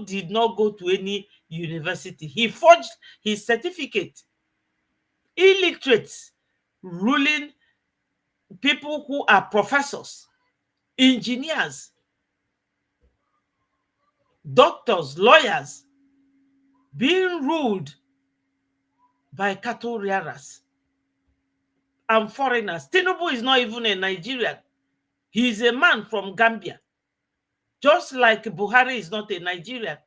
did not go to any university. He forged his certificate. Illiterates ruling people who are professors, engineers, doctors, lawyers, being ruled by cattle rearers and foreigners. Tinubu is not even a Nigerian. He is a man from Gambia. Just like Buhari is not a Nigerian.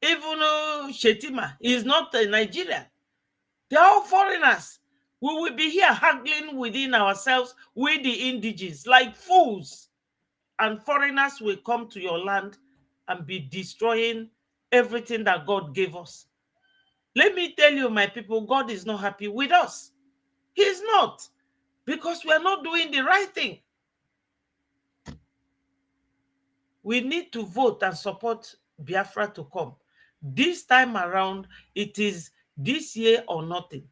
Even Shetima is not a Nigerian. They are all foreigners. We will be here haggling within ourselves with the indigenes like fools. And foreigners will come to your land and be destroying everything that God gave us. Let me tell you, my people, God is not happy with us. He's not. Because we are not doing the right thing. We need to vote and support Biafra to come. This time around, it is this year or nothing.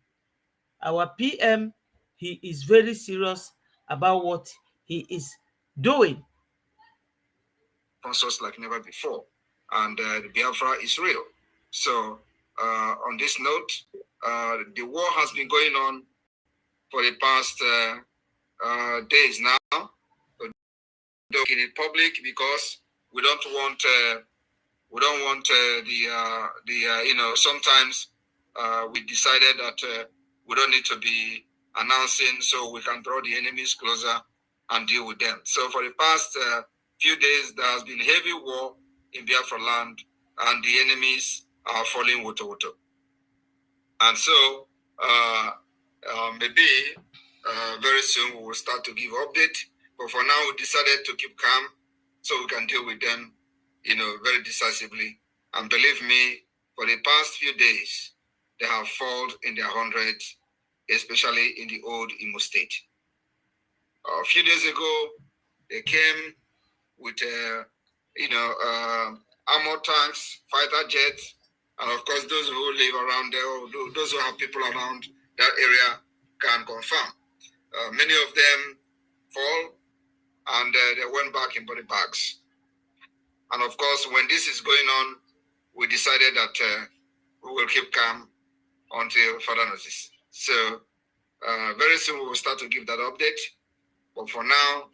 Our PM, he is very serious about what he is doing. Sponsors like never before. And the Biafra is real. So on this note, the war has been going on for the past days now. In it public because we don't want sometimes we decided that we don't need to be announcing so we can draw the enemies closer and deal with them. So for the past few days, there has been heavy war in Biafraland and the enemies are falling woto. And so maybe very soon we will start to give update. But for now, we decided to keep calm so we can deal with them, very decisively. And believe me, for the past few days, they have fallen in their hundreds, especially in the old Imo State. A few days ago, they came with, armored tanks, fighter jets, and of course, those who live around there, or those who have people around that area can confirm. Many of them fall, and they went back in body bags. And of course, when this is going on, we decided that we will keep calm until further notice. So very soon we will start to give that update. But for now,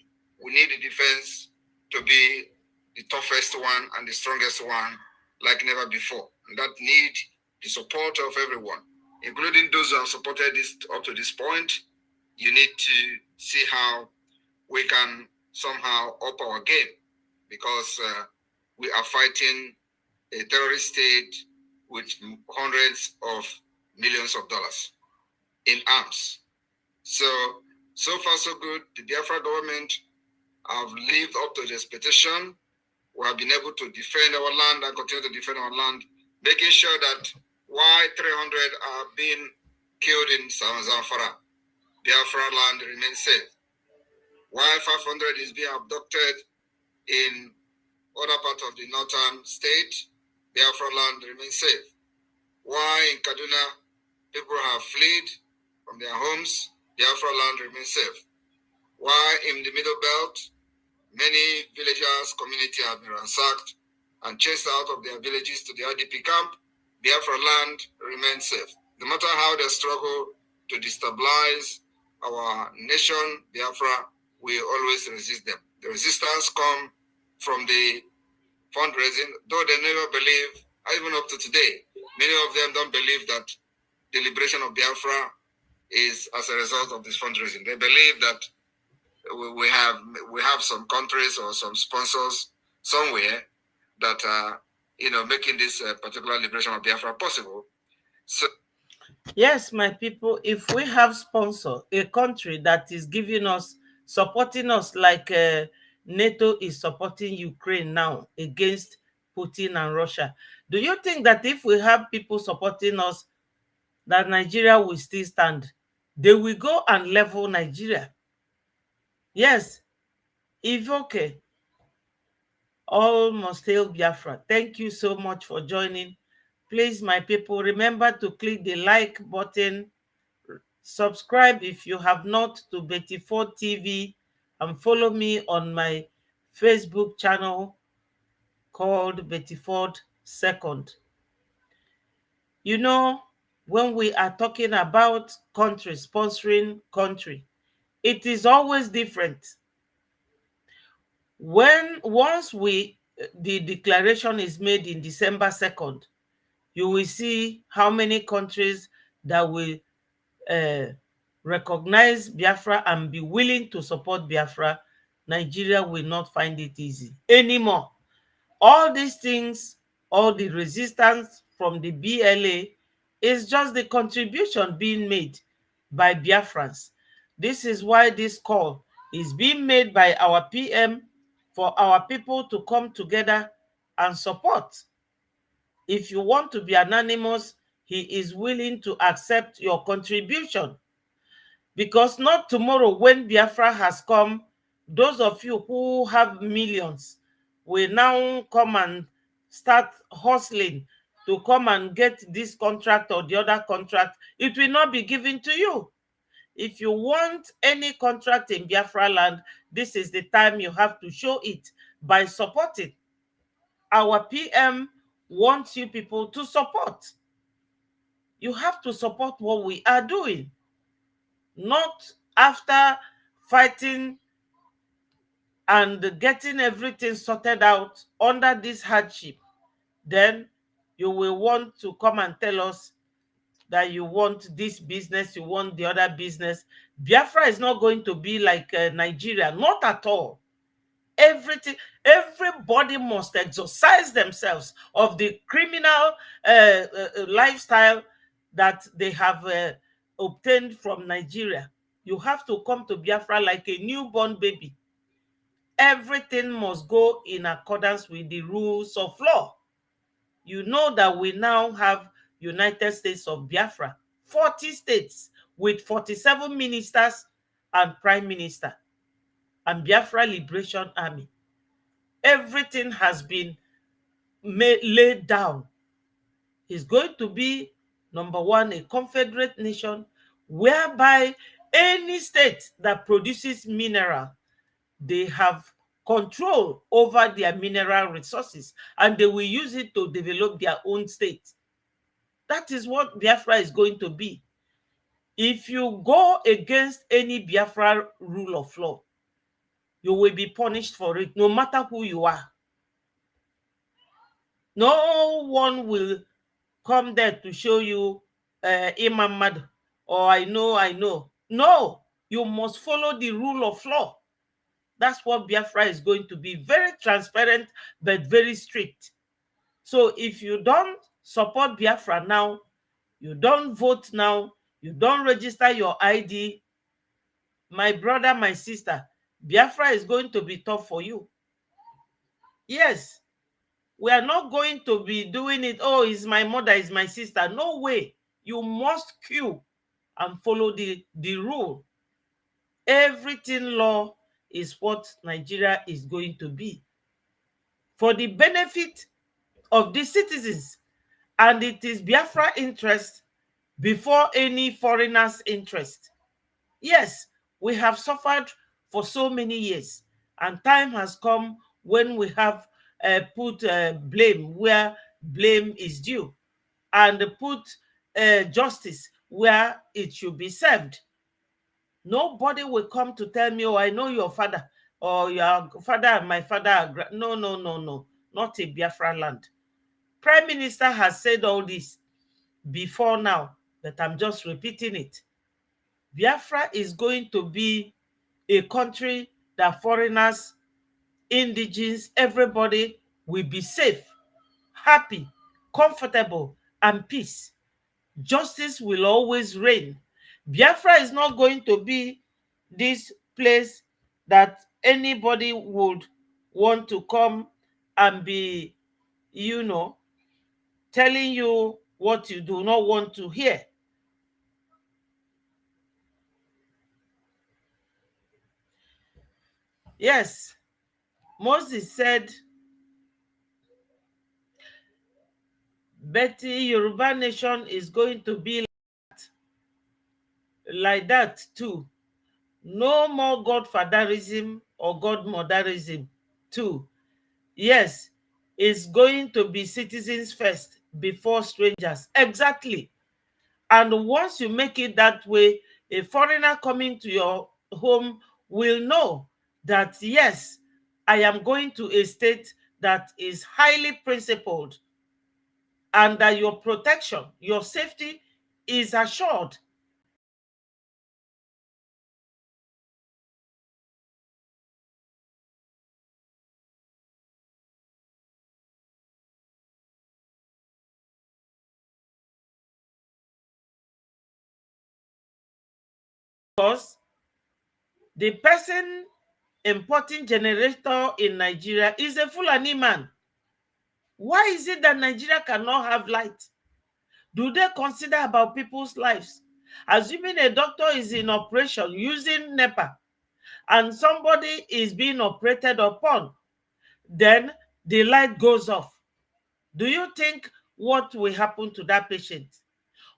we need the defense to be the toughest one and the strongest one like never before. And that need the support of everyone. including those who have supported this up to this point. You need to see how we can somehow up our game, because we are fighting a terrorist state with hundreds of millions of dollars in arms. So far so good. The Biafra government have lived up to the expectation. We have been able to defend our land and continue to defend our land, making sure that while 300 are being killed in Zamfara, Biafra land remains safe. While 500 is being abducted in other parts of the northern state, Biafra land remains safe. While in Kaduna, people have fled from their homes, Biafra land remains safe. While in the Middle Belt, many villagers' community have been ransacked and chased out of their villages to the IDP camp, Biafra land remains safe. No matter how they struggle to destabilize our nation, Biafra, we always resist them. The resistance comes from the fundraising, though they never believe, even up to today, many of them don't believe that the liberation of Biafra is as a result of this fundraising. They believe that we have some countries or some sponsors somewhere that are, making this particular liberation of Biafra possible. So, yes, my people, if we have sponsor, a country that is giving us, supporting us like NATO is supporting Ukraine now against Putin and Russia, do you think that if we have people supporting us, that Nigeria will still stand? They will go and level Nigeria. Yes, if okay. All must hail Biafra. Thank you so much for joining. Please, my people, remember to click the like button, subscribe if you have not to Betty Ford TV, and follow me on my Facebook channel called Betty Ford Second. You know, when we are talking about country, sponsoring country, it is always different. Once the declaration is made in December 2nd, you will see how many countries that will recognize Biafra and be willing to support Biafra. Nigeria will not find it easy anymore. All these things, all the resistance from the BLA is just the contribution being made by Biafrans. This is why this call is being made by our PM for our people to come together and support. If you want to be anonymous, he is willing to accept your contribution. Because not tomorrow, when Biafra has come, those of you who have millions will now come and start hustling to come and get this contract or the other contract. It will not be given to you. If you want any contract in Biafra land, this is the time you have to show it by supporting. Our PM wants you people to support. You have to support what we are doing. Not after fighting and getting everything sorted out under this hardship, then you will want to come and tell us that you want this business, you want the other business. Biafra is not going to be like Nigeria, not at all. Everybody must exorcise themselves of the criminal lifestyle that they have obtained from Nigeria. You have to come to Biafra like a newborn baby. Everything must go in accordance with the rules of law. You know that we now have United States of Biafra, 40 states with 47 ministers and prime minister, and Biafra Liberation Army. Everything has been laid down. It's going to be, number one, a confederate nation whereby any state that produces mineral, they have control over their mineral resources and they will use it to develop their own state. That is what Biafra is going to be. If you go against any Biafra rule of law, you will be punished for it, no matter who you are. No one will come there to show you Imam Mad, or I know. No, you must follow the rule of law. That's what Biafra is going to be. Very transparent, but very strict. So if you don't support Biafra now, you don't vote now, you don't register your ID, my brother, my sister, Biafra is going to be tough for you. Yes, we are not going to be doing it, oh, it's my mother, it's my sister. No way. You must queue and follow the rule. Everything law is what Nigeria is going to be for the benefit of the citizens, and it is Biafra interest before any foreigner's interest. Yes, we have suffered for so many years, and time has come when we have put blame where blame is due, and put justice where it should be served. Nobody will come to tell me, oh, I know your father, or your father and my father are no, not in Biafraland. Prime Minister has said all this before now, but I'm just repeating it. Biafra is going to be a country that foreigners, indigenes, everybody will be safe, happy, comfortable, and peace. Justice will always reign. Biafra is not going to be this place that anybody would want to come and be, telling you what you do not want to hear. Yes, Moses said, Betty, Yoruba nation is going to be like that too. No more godfatherism or godmotherism too. Yes, it's going to be citizens first before strangers. Exactly. And once you make it that way, a foreigner coming to your home will know that, yes, I am going to a state that is highly principled, and that your protection, your safety is assured. Because the person importing generator in Nigeria is a Fulani man. Why is it that Nigeria cannot have light? Do they consider about people's lives? Assuming a doctor is in operation using NEPA and somebody is being operated upon, then the light goes off. Do you think what will happen to that patient?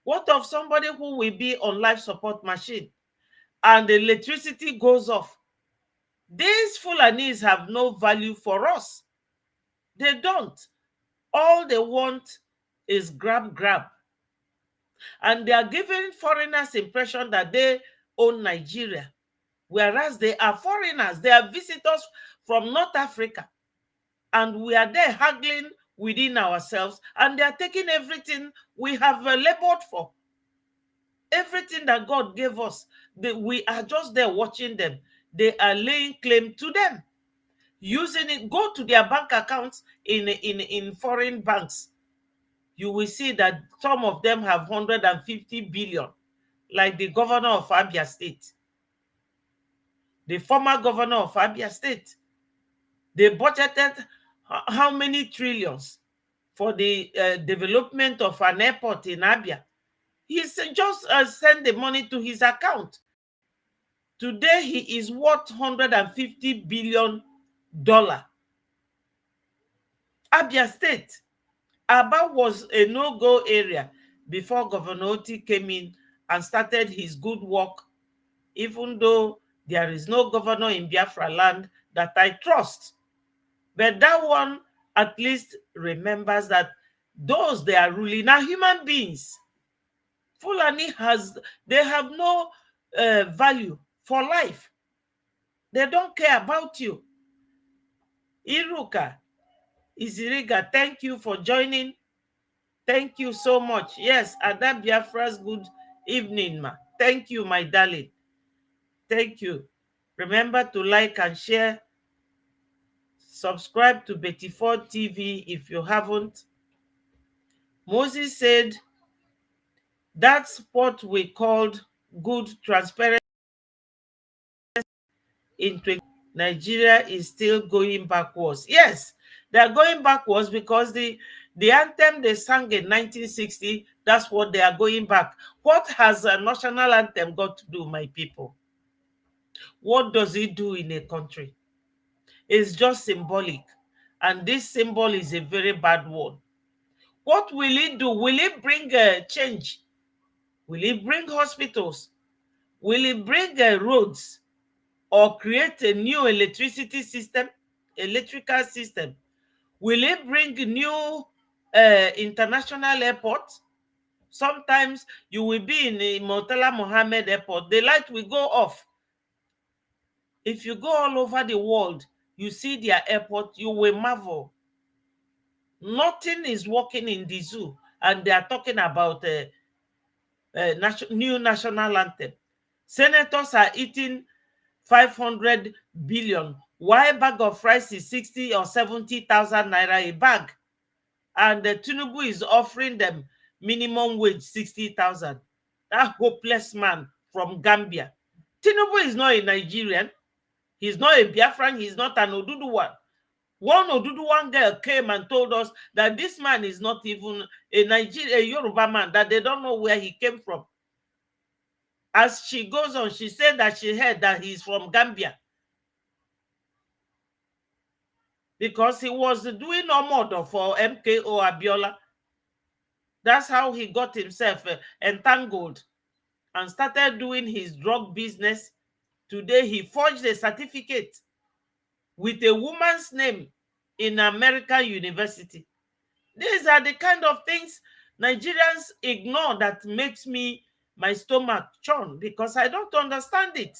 What of somebody who will be on life support machine and the electricity goes off? These Fulanis have no value for us. They don't. All they want is grab. And they are giving foreigners impression that they own Nigeria, whereas they are foreigners. They are visitors from North Africa. And we are there haggling within ourselves, and they are taking everything we have labored for. Everything that God gave us, we are just there watching them. They are laying claim to them, using it. Go to their bank accounts in foreign banks. You will see that some of them have 150 billion, like the governor of Abia State, the former governor of Abia State. They budgeted how many trillions for the development of an airport in Abia. He's just sent the money to his account. Today, he is worth $150 billion. Abia State. Aba was a no-go area before Governor Oti came in and started his good work, even though there is no governor in Biafraland that I trust. But that one at least remembers that those they are ruling are human beings. Fulani they have no value for life. They don't care about you. Iruka, Iziriga, thank you for joining. Thank you so much. Yes, Ada Biafra's good evening, ma. Thank you, my darling. Thank you. Remember to like and share. Subscribe to Betty Ford TV if you haven't. Moses said, that's what we called good transparency in Nigeria is still going backwards. Yes, they are going backwards because the anthem they sang in 1960, that's what they are going back. What has a national anthem got to do, my people? What does it do in a country? It's just symbolic. And this symbol is a very bad one. What will it do? Will it bring a change? Will it bring hospitals? Will it bring roads? Or create a new electricity system, electrical system? Will it bring new international airport? Sometimes you will be in the Murtala Mohammed airport, the light will go off. If you go all over the world, you see their airport, you will marvel. Nothing is working in the zoo, and they are talking about new national anthem. Senators are eating 500 billion. Why a bag of rice is 60 or 70,000 naira a bag? And the Tinubu is offering them minimum wage 60,000. That hopeless man from Gambia. Tinubu is not a Nigerian. He's not a Biafran. He's not an Oduduwan. One Oduduwan girl came and told us that this man is not even a Yoruba man, that they don't know where he came from. As she goes on, she said that she heard that he's from Gambia, because he was doing Omodo for MKO Abiola. That's how he got himself entangled and started doing his drug business. Today, he forged a certificate with a woman's name in American university. These are the kind of things Nigerians ignore that makes my stomach churn, because I don't understand it.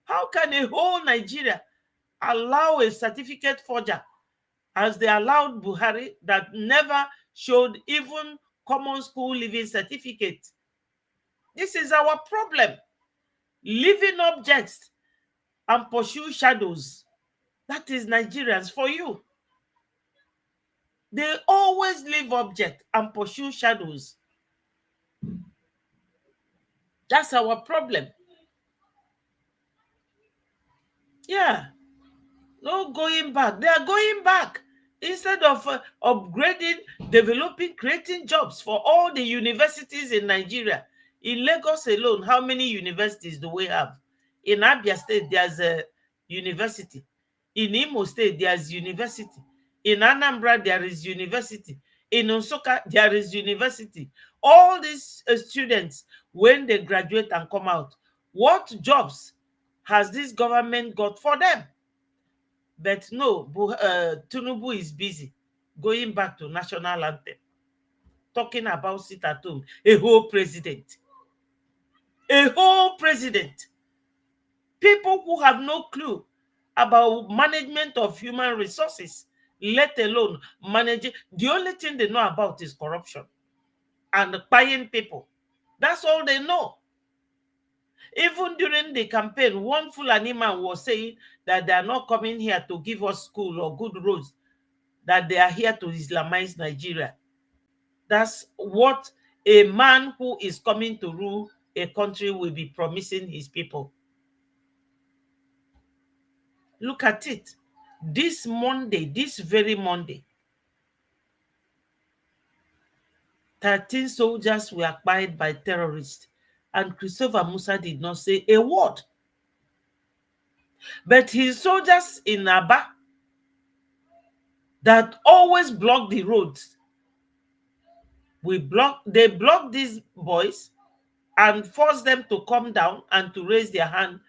How can a whole Nigeria allow a certificate forger, as they allowed Buhari, that never showed even common school living certificate? This is our problem. Living objects and pursue shadows. That is Nigerians for you. They always leave objects and pursue shadows. That's our problem. Yeah. No going back. They are going back. Instead of upgrading, developing, creating jobs for all the universities in Nigeria. In Lagos alone, how many universities do we have? In Abia State, there's a university. In Imo State, there's university. In Anambra, there is university. In Nsukka, there is university. All these students, when they graduate and come out, what jobs has this government got for them? But no, Tinubu is busy going back to national anthem, talking about sit at home. A whole president. A whole president. People who have no clue about management of human resources, let alone managing. The only thing they know about is corruption and buying people. That's all they know. Even during the campaign, one Fulani man was saying that they are not coming here to give us school or good roads, that they are here to Islamize Nigeria. That's what a man who is coming to rule a country will be promising his people. Look at it. This Monday, this very Monday, 13 soldiers were acquired by terrorists, and Christopher Musa did not say a word. But his soldiers in Aba that always block the roads, they block these boys and force them to come down and to raise their hand,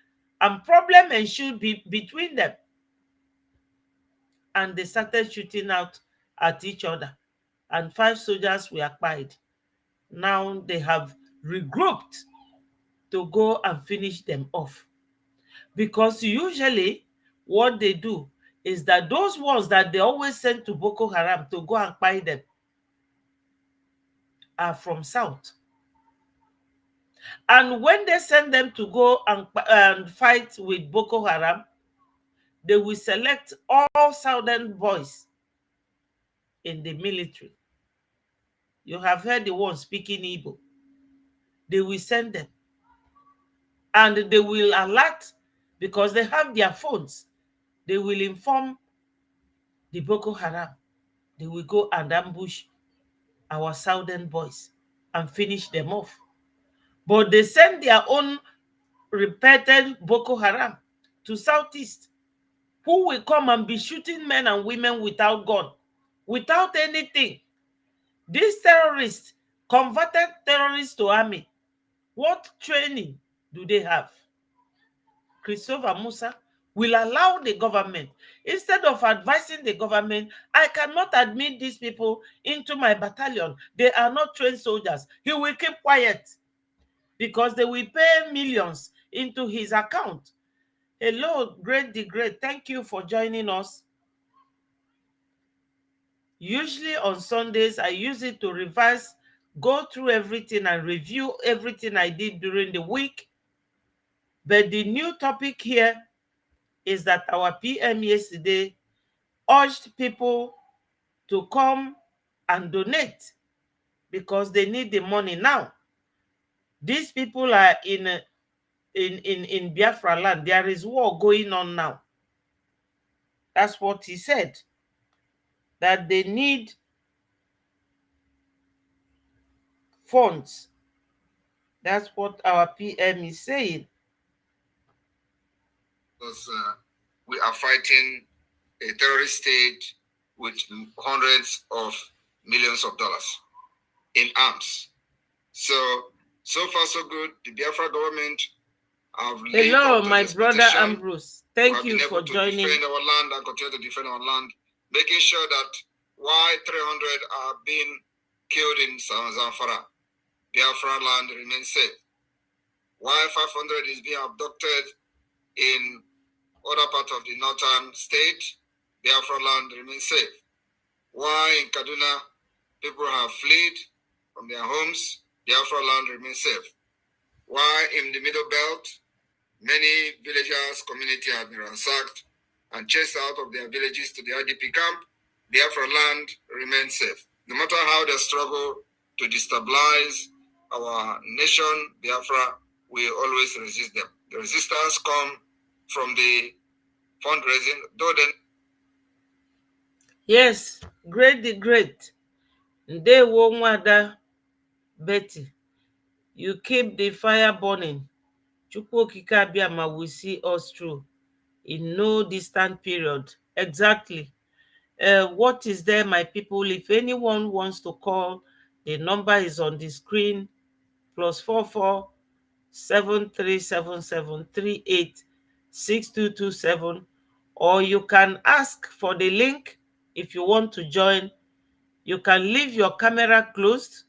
and problem ensued between them. And they started shooting out at each other, and 5 soldiers were acquired. Now they have regrouped to go and finish them off. Because usually what they do is that those ones that they always send to Boko Haram to go and buy them, are from South. And when they send them to go and fight with Boko Haram, they will select all Southern boys in the military. You have heard the one speaking Igbo. They will send them. And they will alert, because they have their phones, they will inform the Boko Haram. They will go and ambush our Southern boys and finish them off. But they send their own repeated Boko Haram to Southeast, who will come and be shooting men and women without gun, without anything. These terrorists, converted terrorists to army, what training do they have? Christopher Musa will allow the government, instead of advising the government, I cannot admit these people into my battalion. They are not trained soldiers. He will keep quiet because they will pay millions into his account. Hello, Great the Great. Thank you for joining us. Usually on Sundays, I use it to revise, go through everything and review everything I did during the week. But the new topic here is that our PM yesterday urged people to come and donate because they need the money now. These people are in Biafraland. There is war going on now. That's what he said, that they need funds. That's what our PM is saying. Because we are fighting a terrorist state with hundreds of millions of dollars in arms. So far so good. The Biafra government have lived Hello, up to my this brother petition. Ambrose. Thank you for joining. Defend our land and continue to defend our land, making sure that why 300 are being killed in Zamfara, Biafraland remains safe. Why 500 is being abducted in other parts of the northern state, Biafraland remains safe. Why in Kaduna people have fled from their homes, Biafraland remains safe. Why in the Middle Belt many villagers' community have been ransacked and chased out of their villages to the IDP camp, Biafraland remains safe. No matter how they struggle to destabilize our nation, Biafra, we always resist them. The resistance comes from the fundraising, though then. Yes, great the great. Ndewo Nwada Betty. You keep the fire burning. Chukwu Okike Abiama will see us through in no distant period. Exactly. What is there, my people? If anyone wants to call, the number is on the screen, +44 7377386227, or you can ask for the link if you want to join. You can leave your camera closed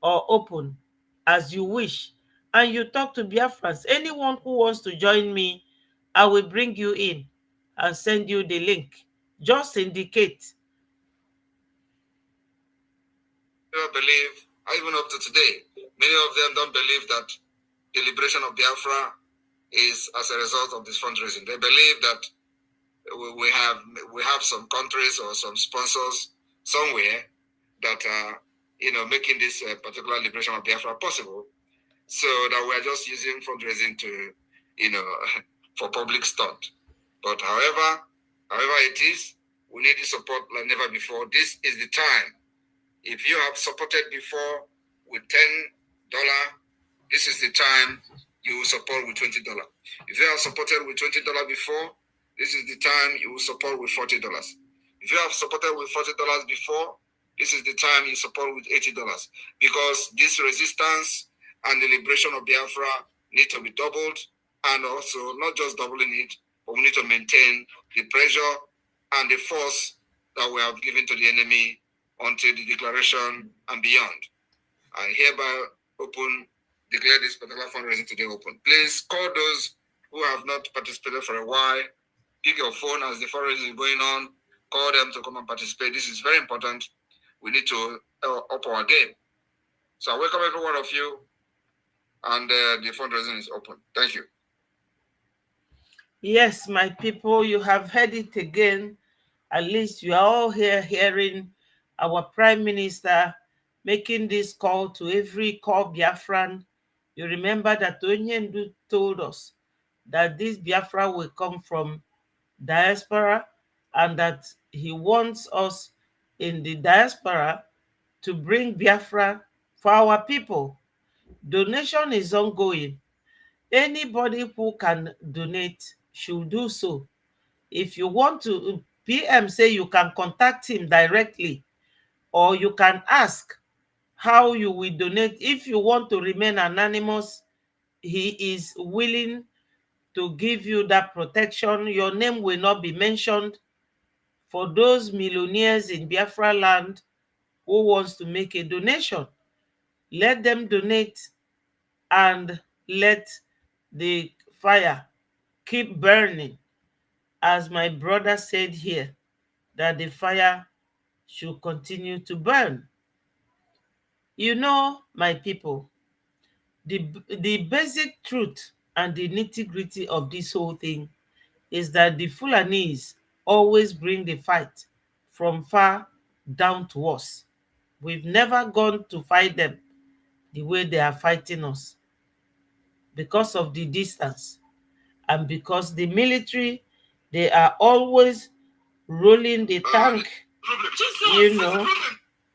or open as you wish, and you talk to Biafrans. Anyone who wants to join me, I will bring you in and send you the link. Just indicate. Don't believe, even up to today, many of them don't believe that the liberation of Biafra is as a result of this fundraising. They believe that we have some countries or some sponsors somewhere that are making this particular liberation of Biafra possible, so that we are just using fundraising to for public stunt. But however it is, we need the support like never before. This is the time. If you have supported before with $10, this is the time you will support with $20. If you have supported with $20 before, this is the time you will support with $40. If you have supported with $40 before, this is the time you support with $80. Because this resistance and the liberation of Biafra need to be doubled, and also not just doubling it, but we need to maintain the pressure and the force that we have given to the enemy until the declaration and beyond. I hereby declare this particular fundraising today open. Please call those who have not participated for a while. Pick your phone as the fundraising is going on. Call them to come and participate. This is very important. We need to up our game. So I welcome every one of you, and the fundraising is open. Thank you. Yes, my people, you have heard it again. At least you are all here hearing our Prime Minister making this call to every core Biafran. You remember that Onyendu told us that this Biafra will come from diaspora and that he wants us in the diaspora to bring Biafra for our people. Donation is ongoing. Anybody who can donate should do so. If you want to, PM say you can contact him directly, or you can ask how you will donate. If you want to remain anonymous, he is willing to give you that protection. Your name will not be mentioned. For those millionaires in Biafraland who wants to make a donation, let them donate and let the fire keep burning. As my brother said here, that the fire should continue to burn. You know, my people, the basic truth and the nitty-gritty of this whole thing is that the Fulanese always bring the fight from far down to us. We've never gone to fight them the way they are fighting us because of the distance and because the military, they are always rolling the tank,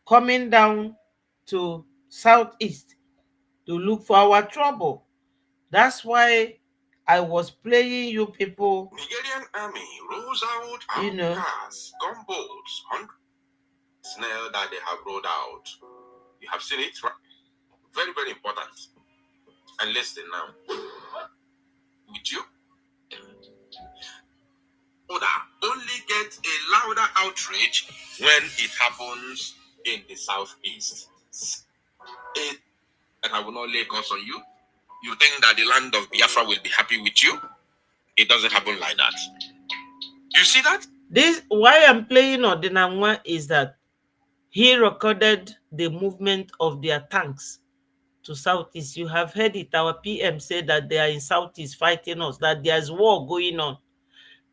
coming down to southeast to look for our trouble. That's why I was playing you people. Nigerian army rolls out cars, gunboats, snare that they have rolled out. You have seen it, right? Very, very important. And listen now. With you, only get a louder outrage when it happens in the southeast. And I will not lay curse on you. You think that the land of Biafra will be happy with you? It doesn't happen like that. You see that? This why I'm playing Odinangwa is that he recorded the movement of their tanks to southeast. You have heard it. Our PM said that they are in southeast fighting us, that there's war going on.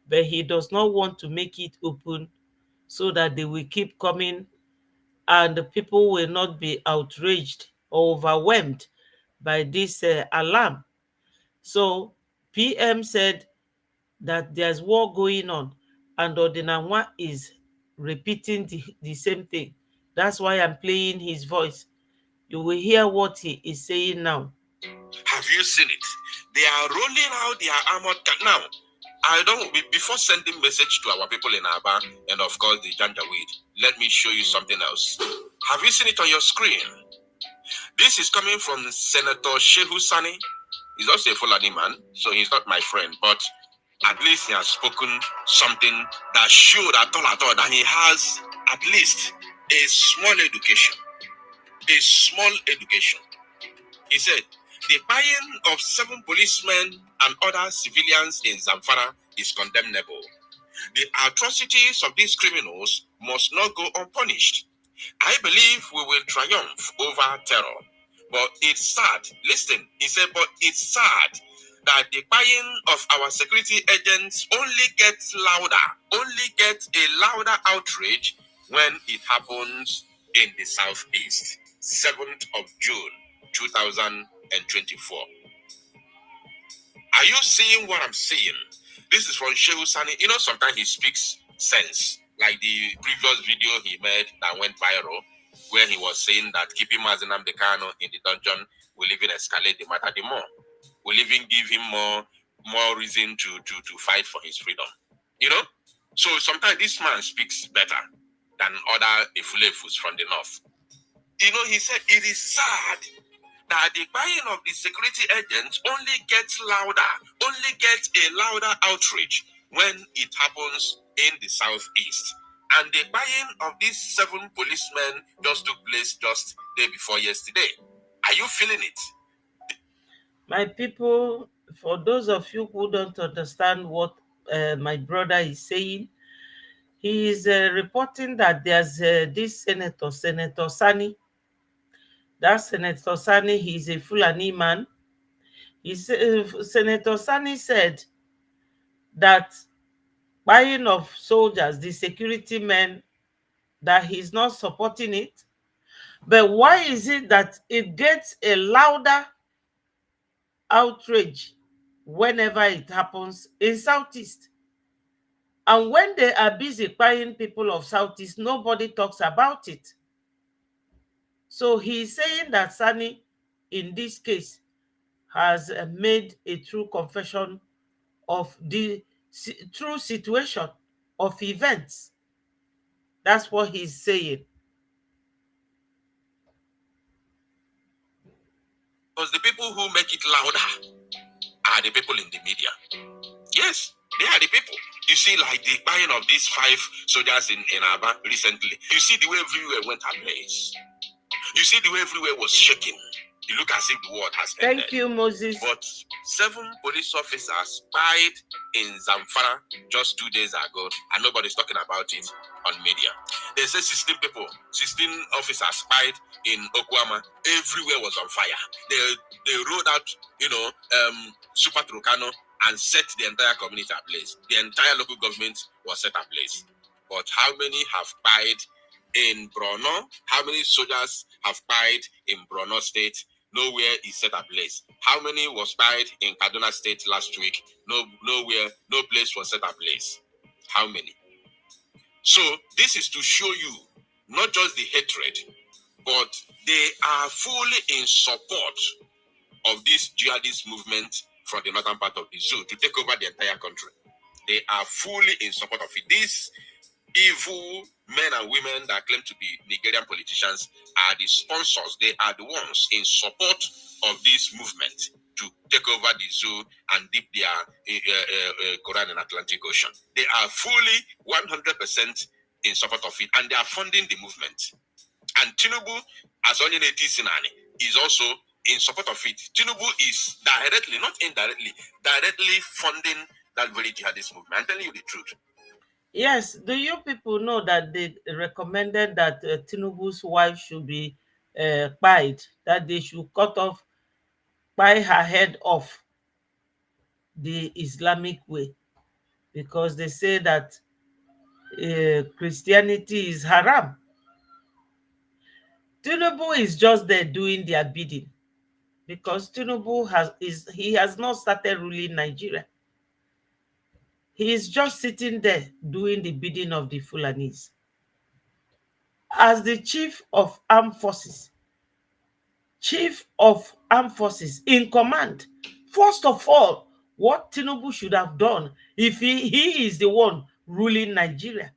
But he does not want to make it open so that they will keep coming and the people will not be outraged or overwhelmed by this alarm. So PM said that there's war going on and Odinangwa is repeating the same thing. That's why I'm playing his voice. You will hear what he is saying now. Have you seen it? They are rolling out their armored car. Now, I don't, before sending message to our people in Aba and of course the Janjaweed, let me show you something else. Have you seen it on your screen? This is coming from Senator Shehu Sani. He's also a Fulani man, so he's not my friend, but at least he has spoken something that showed at all that he has at least a small education. A small education. He said, the buying of 7 policemen and other civilians in Zamfara is condemnable. The atrocities of these criminals must not go unpunished. I believe we will triumph over terror. But it's sad. Listen, he said, but it's sad that the buying of our security agents only gets a louder outrage when it happens in the southeast. 7th of June, 2024. Are you seeing what I'm saying? This is from Shehu Sani. You know, sometimes he speaks sense. Like the previous video he made that went viral, where he was saying that keeping Mazinam Dekano in the dungeon will even escalate the matter the more. Will even give him more reason to fight for his freedom. You know? So sometimes this man speaks better than other Ifulefus from the north. You know, he said it is sad that the buying of the security agents only gets a louder outrage when it happens in the southeast. And the buying of these 7 policemen just took place just day before yesterday. Are you feeling it? My people, for those of you who don't understand what my brother is saying, he is reporting that there's this Senator Sani, that Senator Sani, he's a Fulani man. Senator Sani said that buying of soldiers, the security men, that he's not supporting it. But why is it that it gets a louder outrage whenever it happens in Southeast? And when they are busy buying people of Southeast, nobody talks about it. So he's saying that Sani, in this case, has made a true confession of the true situation of events. That's what he's saying. Because the people who make it louder are the people in the media. Yes, they are the people. You see, like the buying of these 5 soldiers in Aba recently. You see the way everywhere went ablaze. You see the way everywhere was shaking. You look as if the world has ended. Thank you, Moses. But 7 police officers died in Zamfara just 2 days ago, and nobody's talking about it on media. They say 16 officers died in Okwama. Everywhere was on fire. They rolled out, Super Trucano and set the entire community ablaze. The entire local government was set ablaze. But how many have died in Borno? How many soldiers have died in Borno State? Nowhere is set ablaze. How many was died in Kaduna State last week? Nowhere, no place was set ablaze. How many? So this is to show you not just the hatred, but they are fully in support of this jihadist movement from the northern part of the zoo to take over the entire country. They are fully in support of it. These evil men and women that claim to be Nigerian politicians are the sponsors. They are the ones in support of this movement to take over the zoo and dip their Quran in Atlantic Ocean. They are fully 100% in support of it, and they are funding the movement. And Tinubu, as Onyineti Sinani, is also in support of it. Tinubu is directly, not indirectly, directly funding that very jihadist movement. I'm telling you the truth. Yes, do you people know that they recommended that Tinubu's wife should be pied, that they should buy her head off the Islamic way, because they say that Christianity is haram. Tinubu is just there doing their bidding, because Tinubu has not started ruling Nigeria. He is just sitting there doing the bidding of the Fulanis. As the chief of armed forces in command, first of all, what Tinubu should have done if he is the one ruling Nigeria.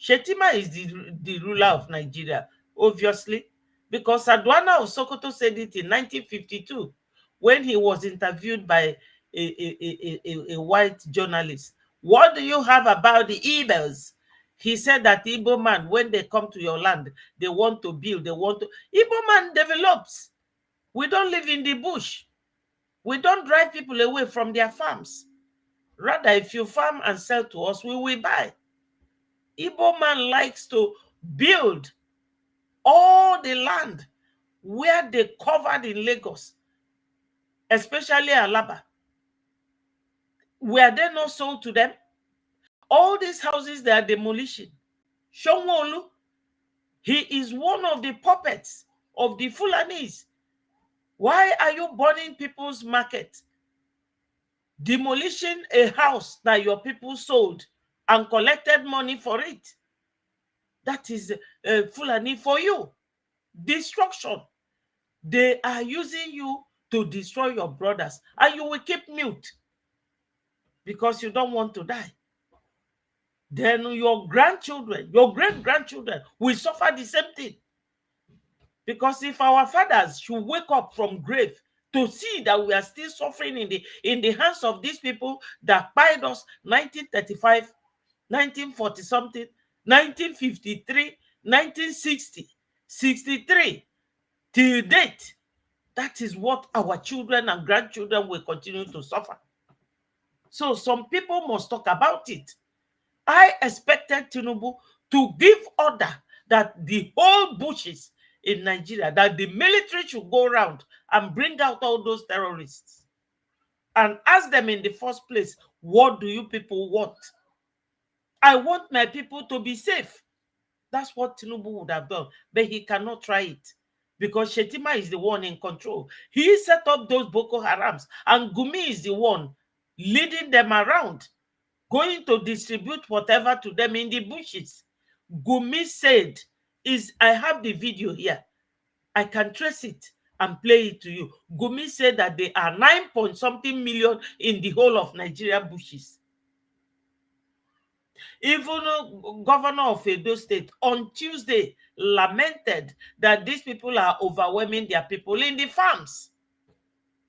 Shetima is the ruler of Nigeria, obviously, because Adwana of Sokoto said it in 1952 when he was interviewed by a white journalist. What do you have about the Igbos? He said that Igbo man, when they come to your land, they want to build, Igbo man develops. We don't live in the bush. We don't drive people away from their farms. Rather, if you farm and sell to us, we will buy. Igbo man likes to build all the land where they covered in Lagos, especially Alaba. Were they not sold to them? All these houses they are demolishing. Shomolu, he is one of the puppets of the Fulanis. Why are you burning people's market? Demolishing a house that your people sold and collected money for it. That is Fulani for you. Destruction. They are using you to destroy your brothers, and you will keep mute because you don't want to die. Then your grandchildren, your great-grandchildren will suffer the same thing. Because if our fathers should wake up from grave to see that we are still suffering in the hands of these people that pied us 1935, 1940 something, 1953, 1960, 63, till date, that is what our children and grandchildren will continue to suffer. So some people must talk about it. I expected Tinubu to give order that the whole bushes, in Nigeria, that the military should go around and bring out all those terrorists and ask them in the first place, what do you people want? I want my people to be safe. That's what Tinubu would have done, but he cannot try it because Shetima is the one in control. He set up those Boko Harams, and Gumi is the one leading them around, going to distribute whatever to them in the bushes. Gumi said, I have the video here. I can trace it and play it to you. Gumi said that there are 9-point-something million in the whole of Nigeria bushes. Even governor of Edo State on Tuesday lamented that these people are overwhelming their people in the farms.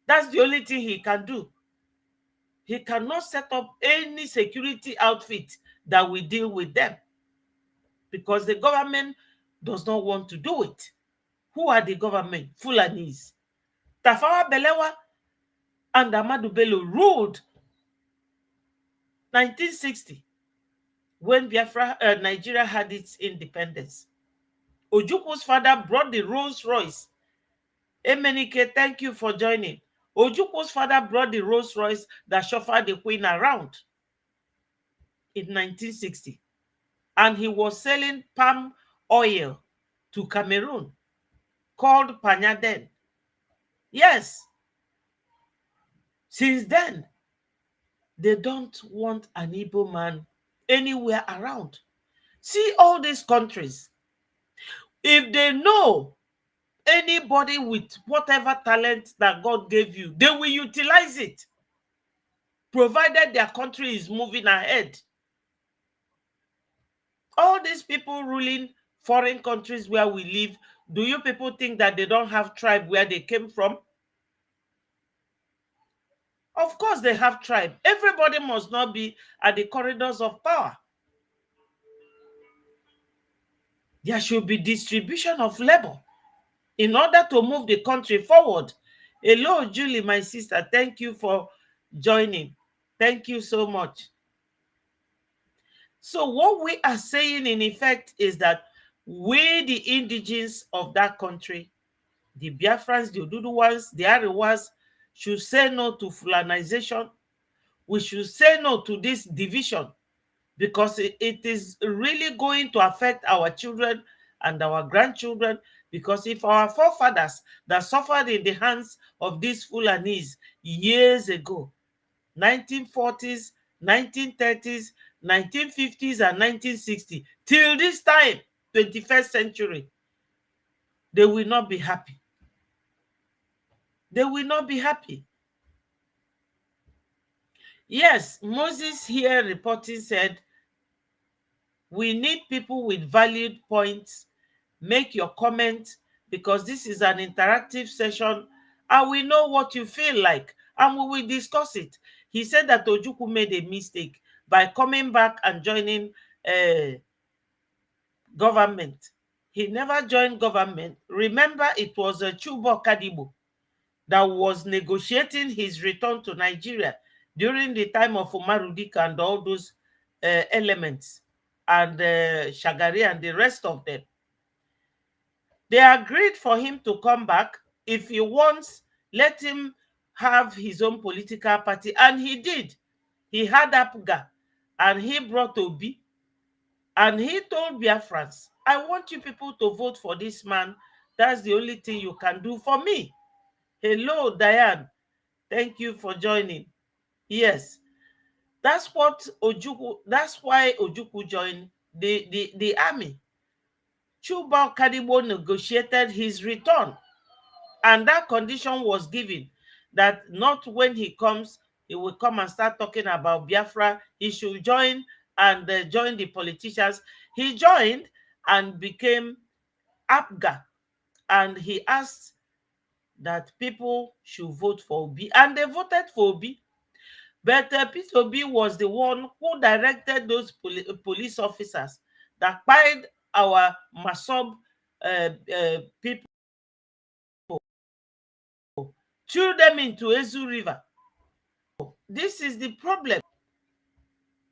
That's the only thing he can do. He cannot set up any security outfit that will deal with them because the government does not want to do it. Who are the government? Fulanis. Tafawa Balewa and Ahmadu Bello ruled 1960 when Nigeria had its independence. Ojukwu's father brought the Rolls Royce. Emenike, thank you for joining. Ojukwu's father brought the Rolls Royce that chauffeured the Queen around in 1960. And he was selling palm oil to Cameroon called Panyaden. Yes. Since then, they don't want an Igbo man anywhere around. See all these countries. If they know anybody with whatever talent that God gave you, they will utilize it, provided their country is moving ahead. All these people ruling foreign countries where we live, do you people think that they don't have tribe where they came from? Of course they have tribe. Everybody must not be at the corridors of power. There should be distribution of labor in order to move the country forward. Hello, Julie, my sister. Thank you for joining. Thank you so much. So what we are saying in effect is that we, the indigenes of that country, the Biafrans, the Oduduwans, the Arewas, should say no to Fulanization. We should say no to this division because it is really going to affect our children and our grandchildren. Because if our forefathers that suffered in the hands of these Fulanis years ago, 1940s, 1930s, 1950s, and 1960s, till this time, 21st century, they will not be happy. They will not be happy. Yes, Moses here reporting said, we need people with valued points. Make your comment because this is an interactive session and we know what you feel like and we will discuss it. He said that Ojukwu made a mistake by coming back and joining government. He never joined government. Remember, it was Chubo Kadibo that was negotiating his return to Nigeria during the time of Umaru Dika and all those elements and Shagari and the rest of them. They agreed for him to come back. If he wants, let him have his own political party. And he did. He had Apga and he brought Obi. And he told Biafrans, I want you people to vote for this man. That's the only thing you can do for me. Hello, Diane. Thank you for joining. Yes. That's why Ojukwu joined the army. Chuba Kadibo negotiated his return. And that condition was given that not when he comes, he will come and start talking about Biafra. He should join and join the politicians. He joined and became Apga. And he asked that people should vote for Obi. And they voted for Obi. But Peter Obi was the one who directed those police officers that pied our Masob people, threw them into Ezu River. This is the problem.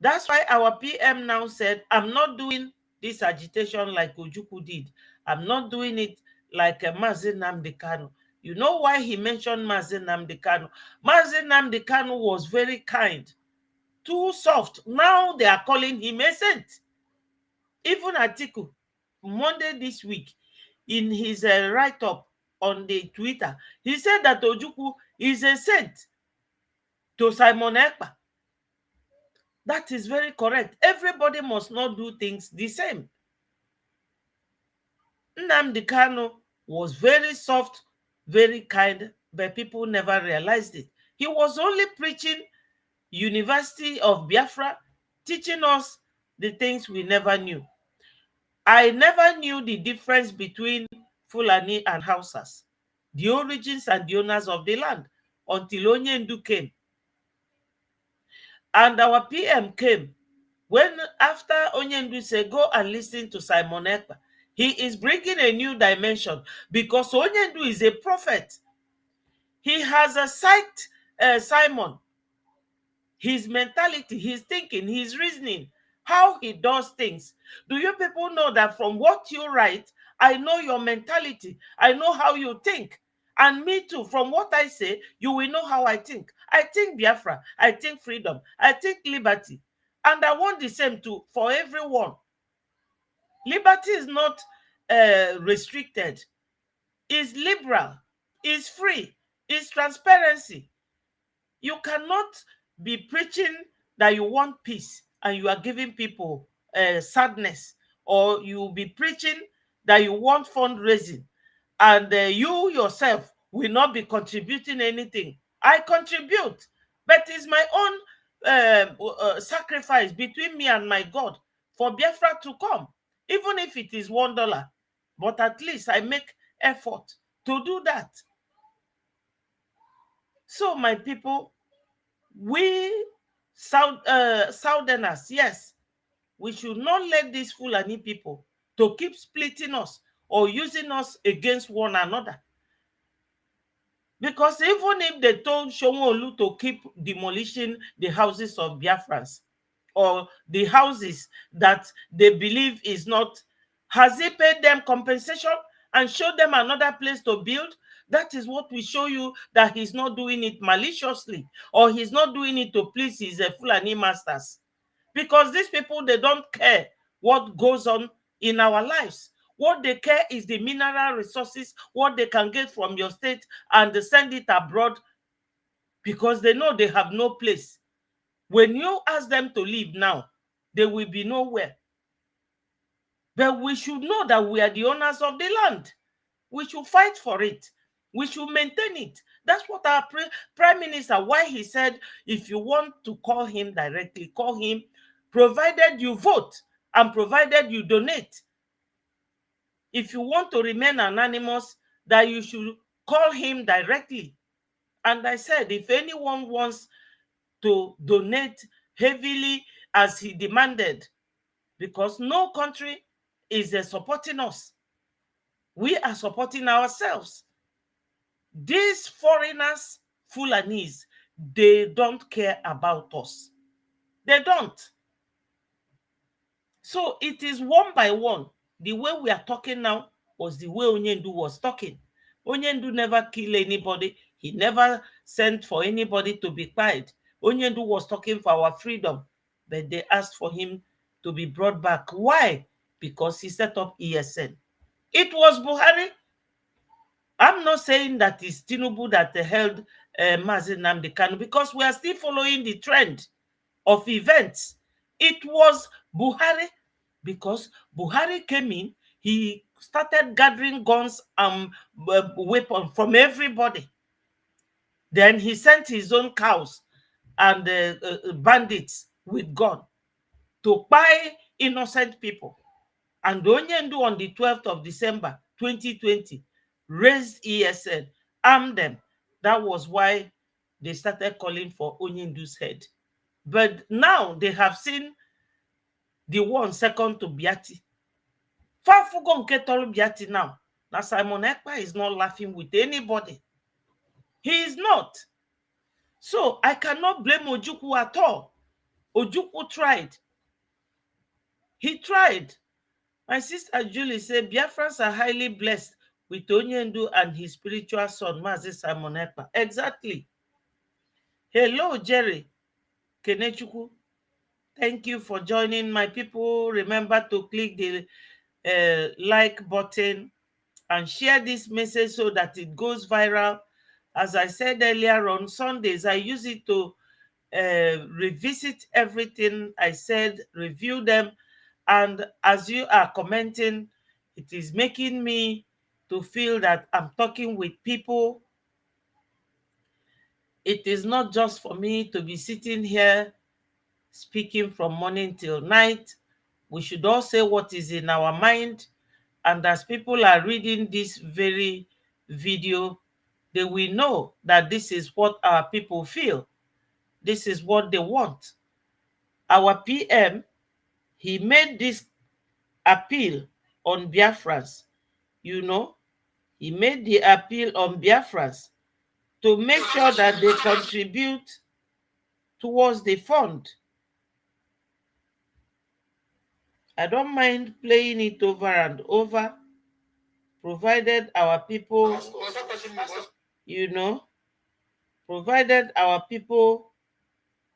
That's why our PM now said, I'm not doing this agitation like Ojukwu did. I'm not doing it like Mazi Nnamdi Kanu. You know why he mentioned Mazi Nnamdi Kanu? Mazi Nnamdi Kanu was very kind, too soft. Now they are calling him a saint. Even Atiku, Monday this week, in his write-up on the Twitter, he said that Ojukwu is a saint to Simon Ekpa. That is very correct. Everybody must not do things the same. Nnamdi Kanu was very soft, very kind, but people never realized it. He was only preaching University of Biafra, teaching us the things we never knew. I never knew the difference between Fulani and Hausas, the origins and the owners of the land, until Onyendu came. And our PM came. When after Onyendu said, go and listen to Simon Ekpa, he is bringing a new dimension because Onyendu is a prophet. He has a Simon, his mentality, his thinking, his reasoning, how he does things. Do you people know that from what you write, I know your mentality, I know how you think. And me too, from what I say, you will know how I think. I think Biafra, I think freedom, I think liberty. And I want the same too for everyone. Liberty is not restricted, it's liberal, it's free, it's transparency. You cannot be preaching that you want peace and you are giving people sadness, or you will be preaching that you want fundraising and you yourself will not be contributing anything. I contribute, but it's my own sacrifice between me and my God for Biafra to come, even if it is $1. But at least I make effort to do that. So my people, we Southerners, yes, we should not let these Fulani people to keep splitting us or using us against one another. Because even if they told Shomolu to keep demolishing the houses of Biafrans or the houses that they believe is not, has he paid them compensation and showed them another place to build? That is what we show you, that he's not doing it maliciously or he's not doing it to please his Fulani masters. Because these people, they don't care what goes on in our lives. What they care is the mineral resources, what they can get from your state and they send it abroad because they know they have no place. When you ask them to leave now, they will be nowhere. But we should know that we are the owners of the land. We should fight for it. We should maintain it. That's what our Prime Minister, why he said, if you want to call him directly, call him, provided you vote and provided you donate. If you want to remain anonymous, that you should call him directly. And I said, if anyone wants to donate heavily as he demanded, because no country is supporting us, we are supporting ourselves. These foreigners, Fulanis, they don't care about us. They don't. So it is one by one. The way we are talking now was the way Onyendu was talking. Onyendu never killed anybody. He never sent for anybody to be quiet. Onyendu was talking for our freedom, but they asked for him to be brought back. Why? Because he set up ESN. It was Buhari. I'm not saying that it's Tinubu that held Mazi Nnamdi Kanu, because we are still following the trend of events. It was Buhari, because Buhari came in, he started gathering guns and weapons from everybody. Then he sent his own cows and bandits with gun to buy innocent people. And Onyendu on the 12th of December 2020 raised ESN, armed them. That was why they started calling for Onyendu's head. But now they have seen the one second to Biati. Fafugo nke tolu Biati now. Now Simon Ekpa is not laughing with anybody. He is not. So I cannot blame Ojukwu at all. Ojukwu tried. He tried. My sister Julie said, Biafrans are highly blessed. with Onyendu and his spiritual son, Mazi Simon Ekpa. Exactly. Hello, Jerry Kenechuku. Thank you for joining my people. Remember to click the like button and share this message so that it goes viral. As I said earlier, on Sundays, I use it to revisit everything I said, review them. And as you are commenting, it is making me to feel that I'm talking with people. It is not just for me to be sitting here speaking from morning till night. We should all say what is in our mind. And as people are reading this very video, they will know that this is what our people feel. This is what they want. Our PM, he made this appeal on Biafrans. You know, he made the appeal on Biafrans to make sure that they contribute towards the fund. I don't mind playing it over and over, provided our people, you know, provided our people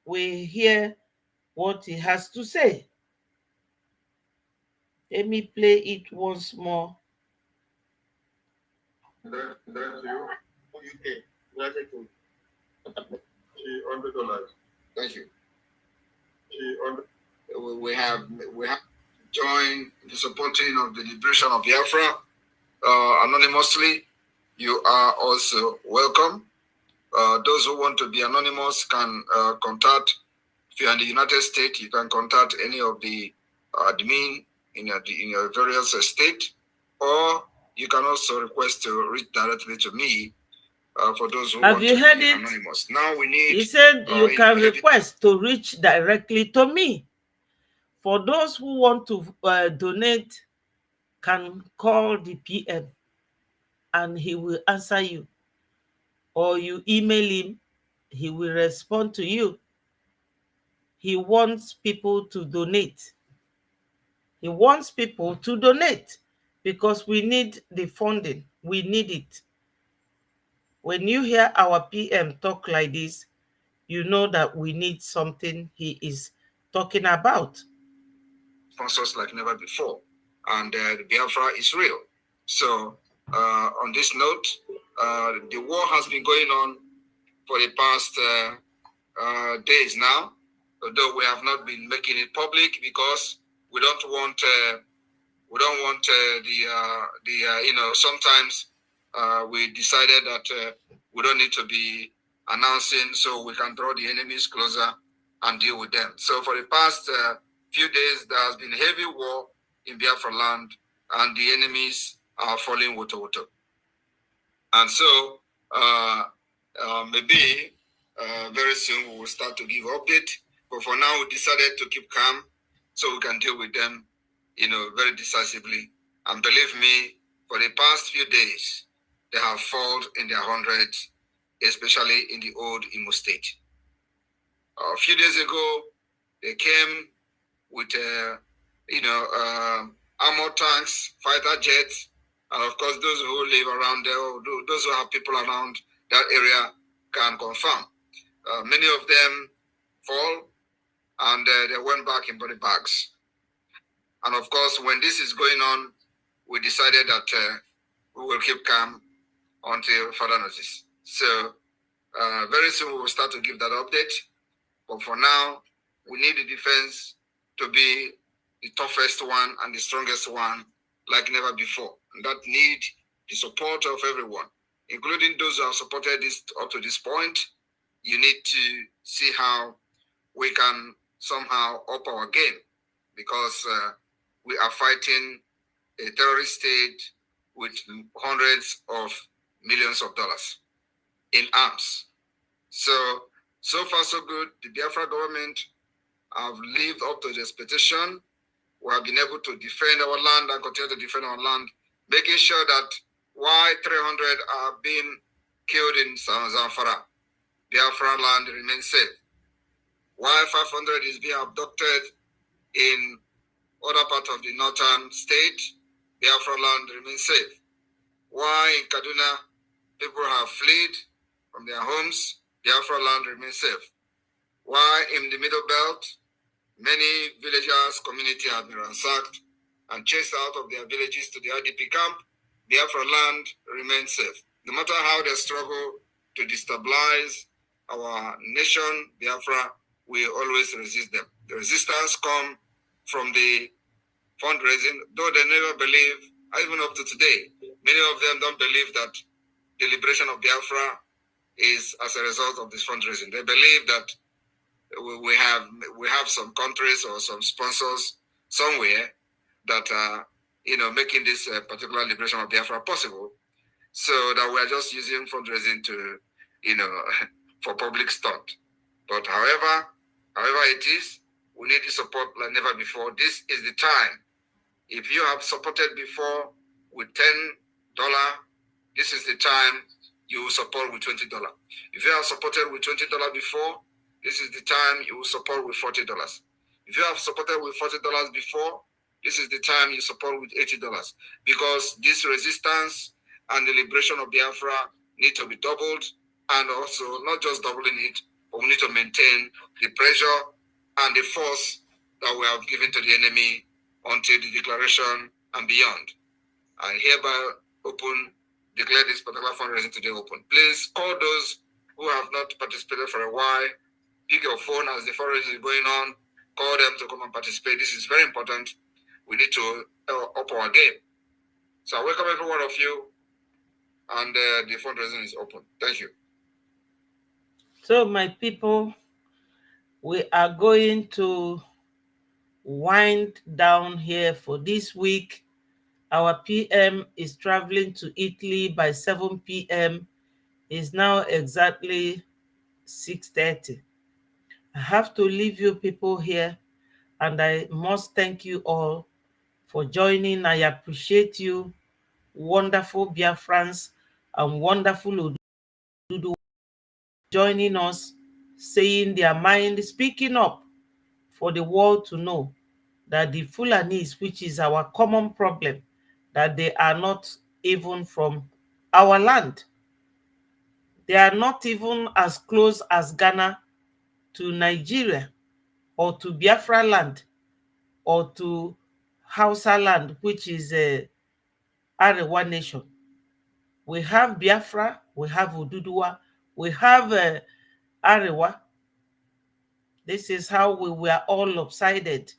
will hear what he has to say. Let me play it once more. Thank you. UK, United Kingdom. $300. Thank you. We have joined the supporting of the liberation of Biafra anonymously. You are also welcome. Those who want to be anonymous can contact. If you're in the United States, you can contact any of the admin in your various state, or you can also request to reach directly to me. For those who have want you to heard be it? anonymous. Now we need. He said you can request to reach directly to me. For those who want to donate, can call the PM and he will answer you. Or you email him, he will respond to you. He wants people to donate. He wants people to donate because we need the funding. We need it. When you hear our PM talk like this, you know that we need something he is talking about. Sponsors like never before. And the Biafra is real. So on this note, the war has been going on for the past days now, although we have not been making it public because we don't want sometimes we decided that we don't need to be announcing, so we can draw the enemies closer and deal with them. So for the past few days, there has been heavy war in Biafraland, and the enemies are falling woto. And so maybe very soon we will start to give update. But for now, we decided to keep calm so we can deal with them, very decisively. And believe me, for the past few days, they have fallen in their hundreds, especially in the old Imo State. A few days ago, they came with, armored tanks, fighter jets, and of course, those who live around there, those who have people around that area can confirm. Many of them fall, and they went back in body bags. And of course, when this is going on, we decided that we will keep calm until further notice. So very soon we will start to give that update. But for now, we need the defense to be the toughest one and the strongest one like never before. And that need the support of everyone, including those who have supported this up to this point. You need to see how we can somehow up our game, because we are fighting a terrorist state with hundreds of millions of dollars in arms. So far so good. The Biafra government have lived up to the expectation. We have been able to defend our land and continue to defend our land, making sure that while 300 are being killed in Zamfara, Biafraland remains safe. While 500 is being abducted in other parts of the northern state, Biafraland remains safe. Why in Kaduna people have fled from their homes, Biafraland remains safe. Why in the Middle Belt, many villagers' community have been ransacked and chased out of their villages to the IDP camp, Biafraland remains safe. No matter how they struggle to destabilize our nation, Biafra, we always resist them. The resistance comes from the fundraising, though they never believe, even up to today, many of them don't believe that the liberation of Biafra is as a result of this fundraising. They believe that we have some countries or some sponsors somewhere that are making this particular liberation of Biafra possible, so that we are just using fundraising to for public stunt. But however it is, we need the support like never before. This is the time. If you have supported before with $10, this is the time you will support with $20. If you have supported with $20 before, this is the time you will support with $40. If you have supported with $40 before, this is the time you support with $80. Because this resistance and the liberation of Biafra need to be doubled, and also not just doubling it, but we need to maintain the pressure and the force that we have given to the enemy until the declaration and beyond. I hereby declare this particular fundraising today open. Please call those who have not participated for a while. Pick your phone as the fundraising is going on. Call them to come and participate. This is very important. We need to up our game. So I welcome every one of you, and the fundraising is open. Thank you. So, my people, we are going to wind down here for this week. Our PM is traveling to Italy by 7 p.m. It's now exactly 6:30. I have to leave you people here, and I must thank you all for joining. I appreciate you, wonderful Biafrans and wonderful Ududu, joining us, saying their mind, speaking up for the world to know that the Fulanis, which is our common problem, that they are not even from our land. They are not even as close as Ghana to Nigeria or to Biafraland or to Hausa land, which is a Arewa nation. We have Biafra, we have Ududuwa, we have Arewa. This is how we were all lopsided,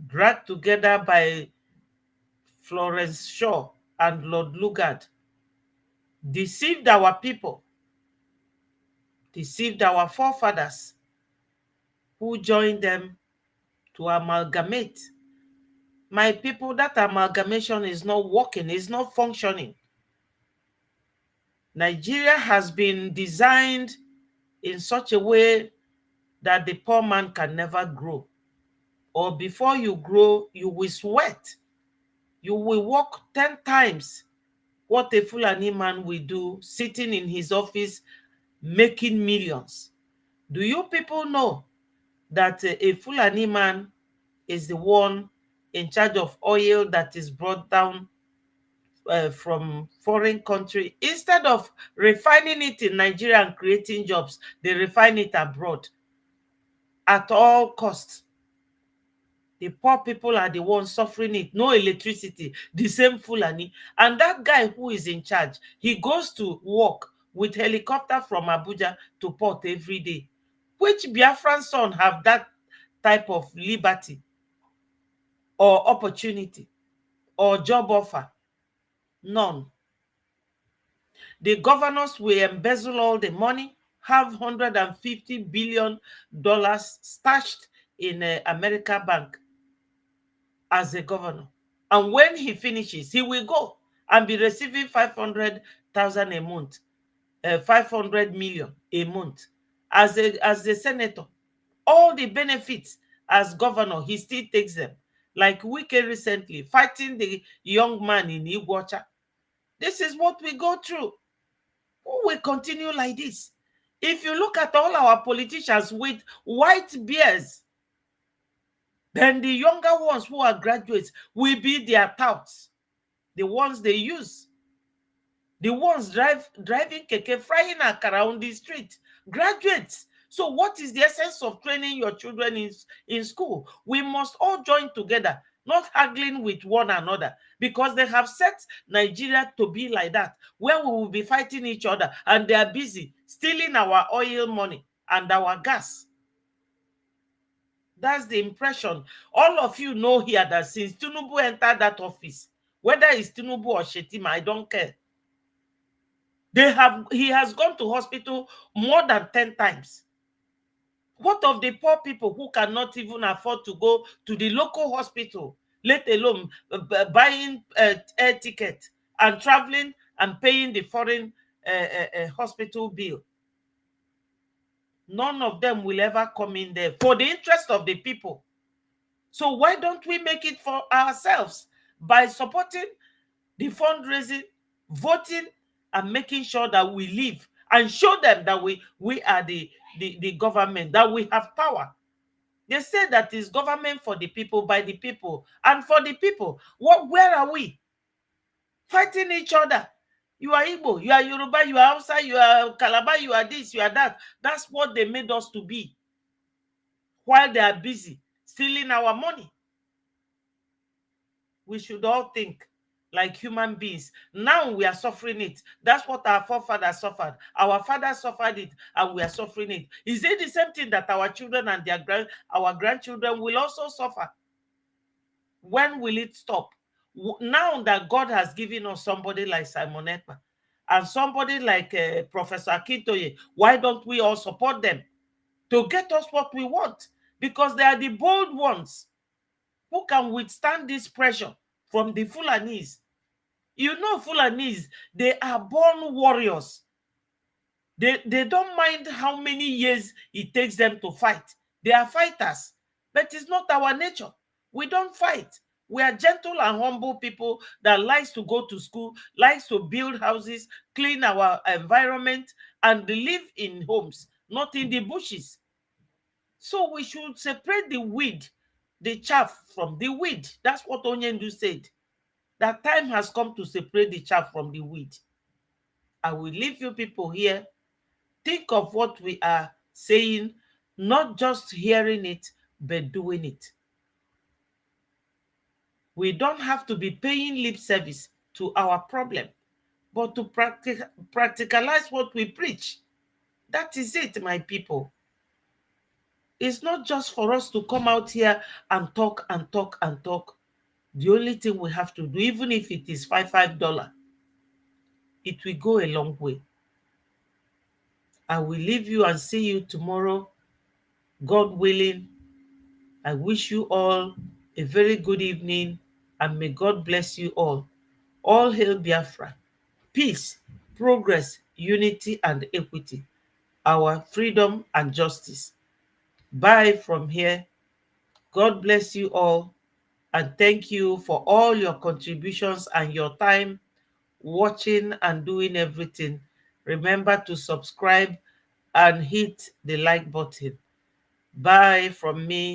dragged together by Florence Shaw and Lord Lugard, deceived our people, deceived our forefathers, who joined them to amalgamate. My people, that amalgamation is not working, it's not functioning. Nigeria has been designed in such a way that the poor man can never grow. Or before you grow, you will sweat. You will work 10 times what a Fulani man will do sitting in his office making millions. Do you people know that a Fulani man is the one in charge of oil that is brought down from foreign country? Instead of refining it in Nigeria and creating jobs, they refine it abroad at all costs. The poor people are the ones suffering it. No electricity, the same Fulani. And that guy who is in charge, he goes to work with helicopter from Abuja to port every day. Which Biafran son have that type of liberty or opportunity or job offer? None. The governors will embezzle all the money, have $150 billion stashed in America Bank as a governor. And when he finishes, he will go and be receiving 500,000 a month, 500 million a month as a senator. All the benefits as governor, he still takes them. Like Wike recently, fighting the young man in Iguacha. This is what we go through. Who will continue like this? If you look at all our politicians with white beards, then the younger ones who are graduates will be their touts, the ones they use. The ones driving keke, frying akara on the street, graduates. So what is the essence of training your children in school? We must all join together, not haggling with one another, because they have set Nigeria to be like that, where we will be fighting each other, and they are busy stealing our oil money and our gas. That's the impression. All of you know here that since Tinubu entered that office, whether it's Tinubu or Shetima, I don't care. He has gone to hospital more than 10 times. What of the poor people who cannot even afford to go to the local hospital, let alone buying air ticket and traveling and paying the foreign hospital bill? None of them will ever come in there for the interest of the people. So why don't we make it for ourselves by supporting the fundraising, voting, and making sure that we live and show them that we are the government, that we have power. They say that is government for the people, by the people, and for the people. Where are we? Fighting each other. You are Igbo, you are Yoruba, you are Hausa, you are Calabar, you are this, you are that. That's what they made us to be, while they are busy stealing our money. We should all think like human beings. Now we are suffering it. That's what our forefathers suffered. Our fathers suffered it, and we are suffering it. Is it the same thing that our children and our grandchildren will also suffer? When will it stop? Now that God has given us somebody like Simon Ekpa and somebody like Professor Akintoye, why don't we all support them to get us what we want? Because they are the bold ones who can withstand this pressure from the Fulanis. You know, Fulanis, they are born warriors. They don't mind how many years it takes them to fight. They are fighters, but it's not our nature. We don't fight. We are gentle and humble people that likes to go to school, likes to build houses, clean our environment, and live in homes, not in the bushes. So we should separate the weed, the chaff from the weed. That's what Onyendu said. That time has come to separate the chaff from the weed. I will leave you people here. Think of what we are saying, not just hearing it, but doing it. We don't have to be paying lip service to our problem, but to practicalize what we preach. That is it, my people. It's not just for us to come out here and talk and talk and talk. The only thing we have to do, even if it is $5, it will go a long way. I will leave you and see you tomorrow, God willing. I wish you all a very good evening, and may God bless you all. All hail Biafra. Peace, progress, unity, and equity. Our freedom and justice. Bye from here. God bless you all, and thank you for all your contributions and your time watching and doing everything. Remember to subscribe and hit the like button. Bye from me.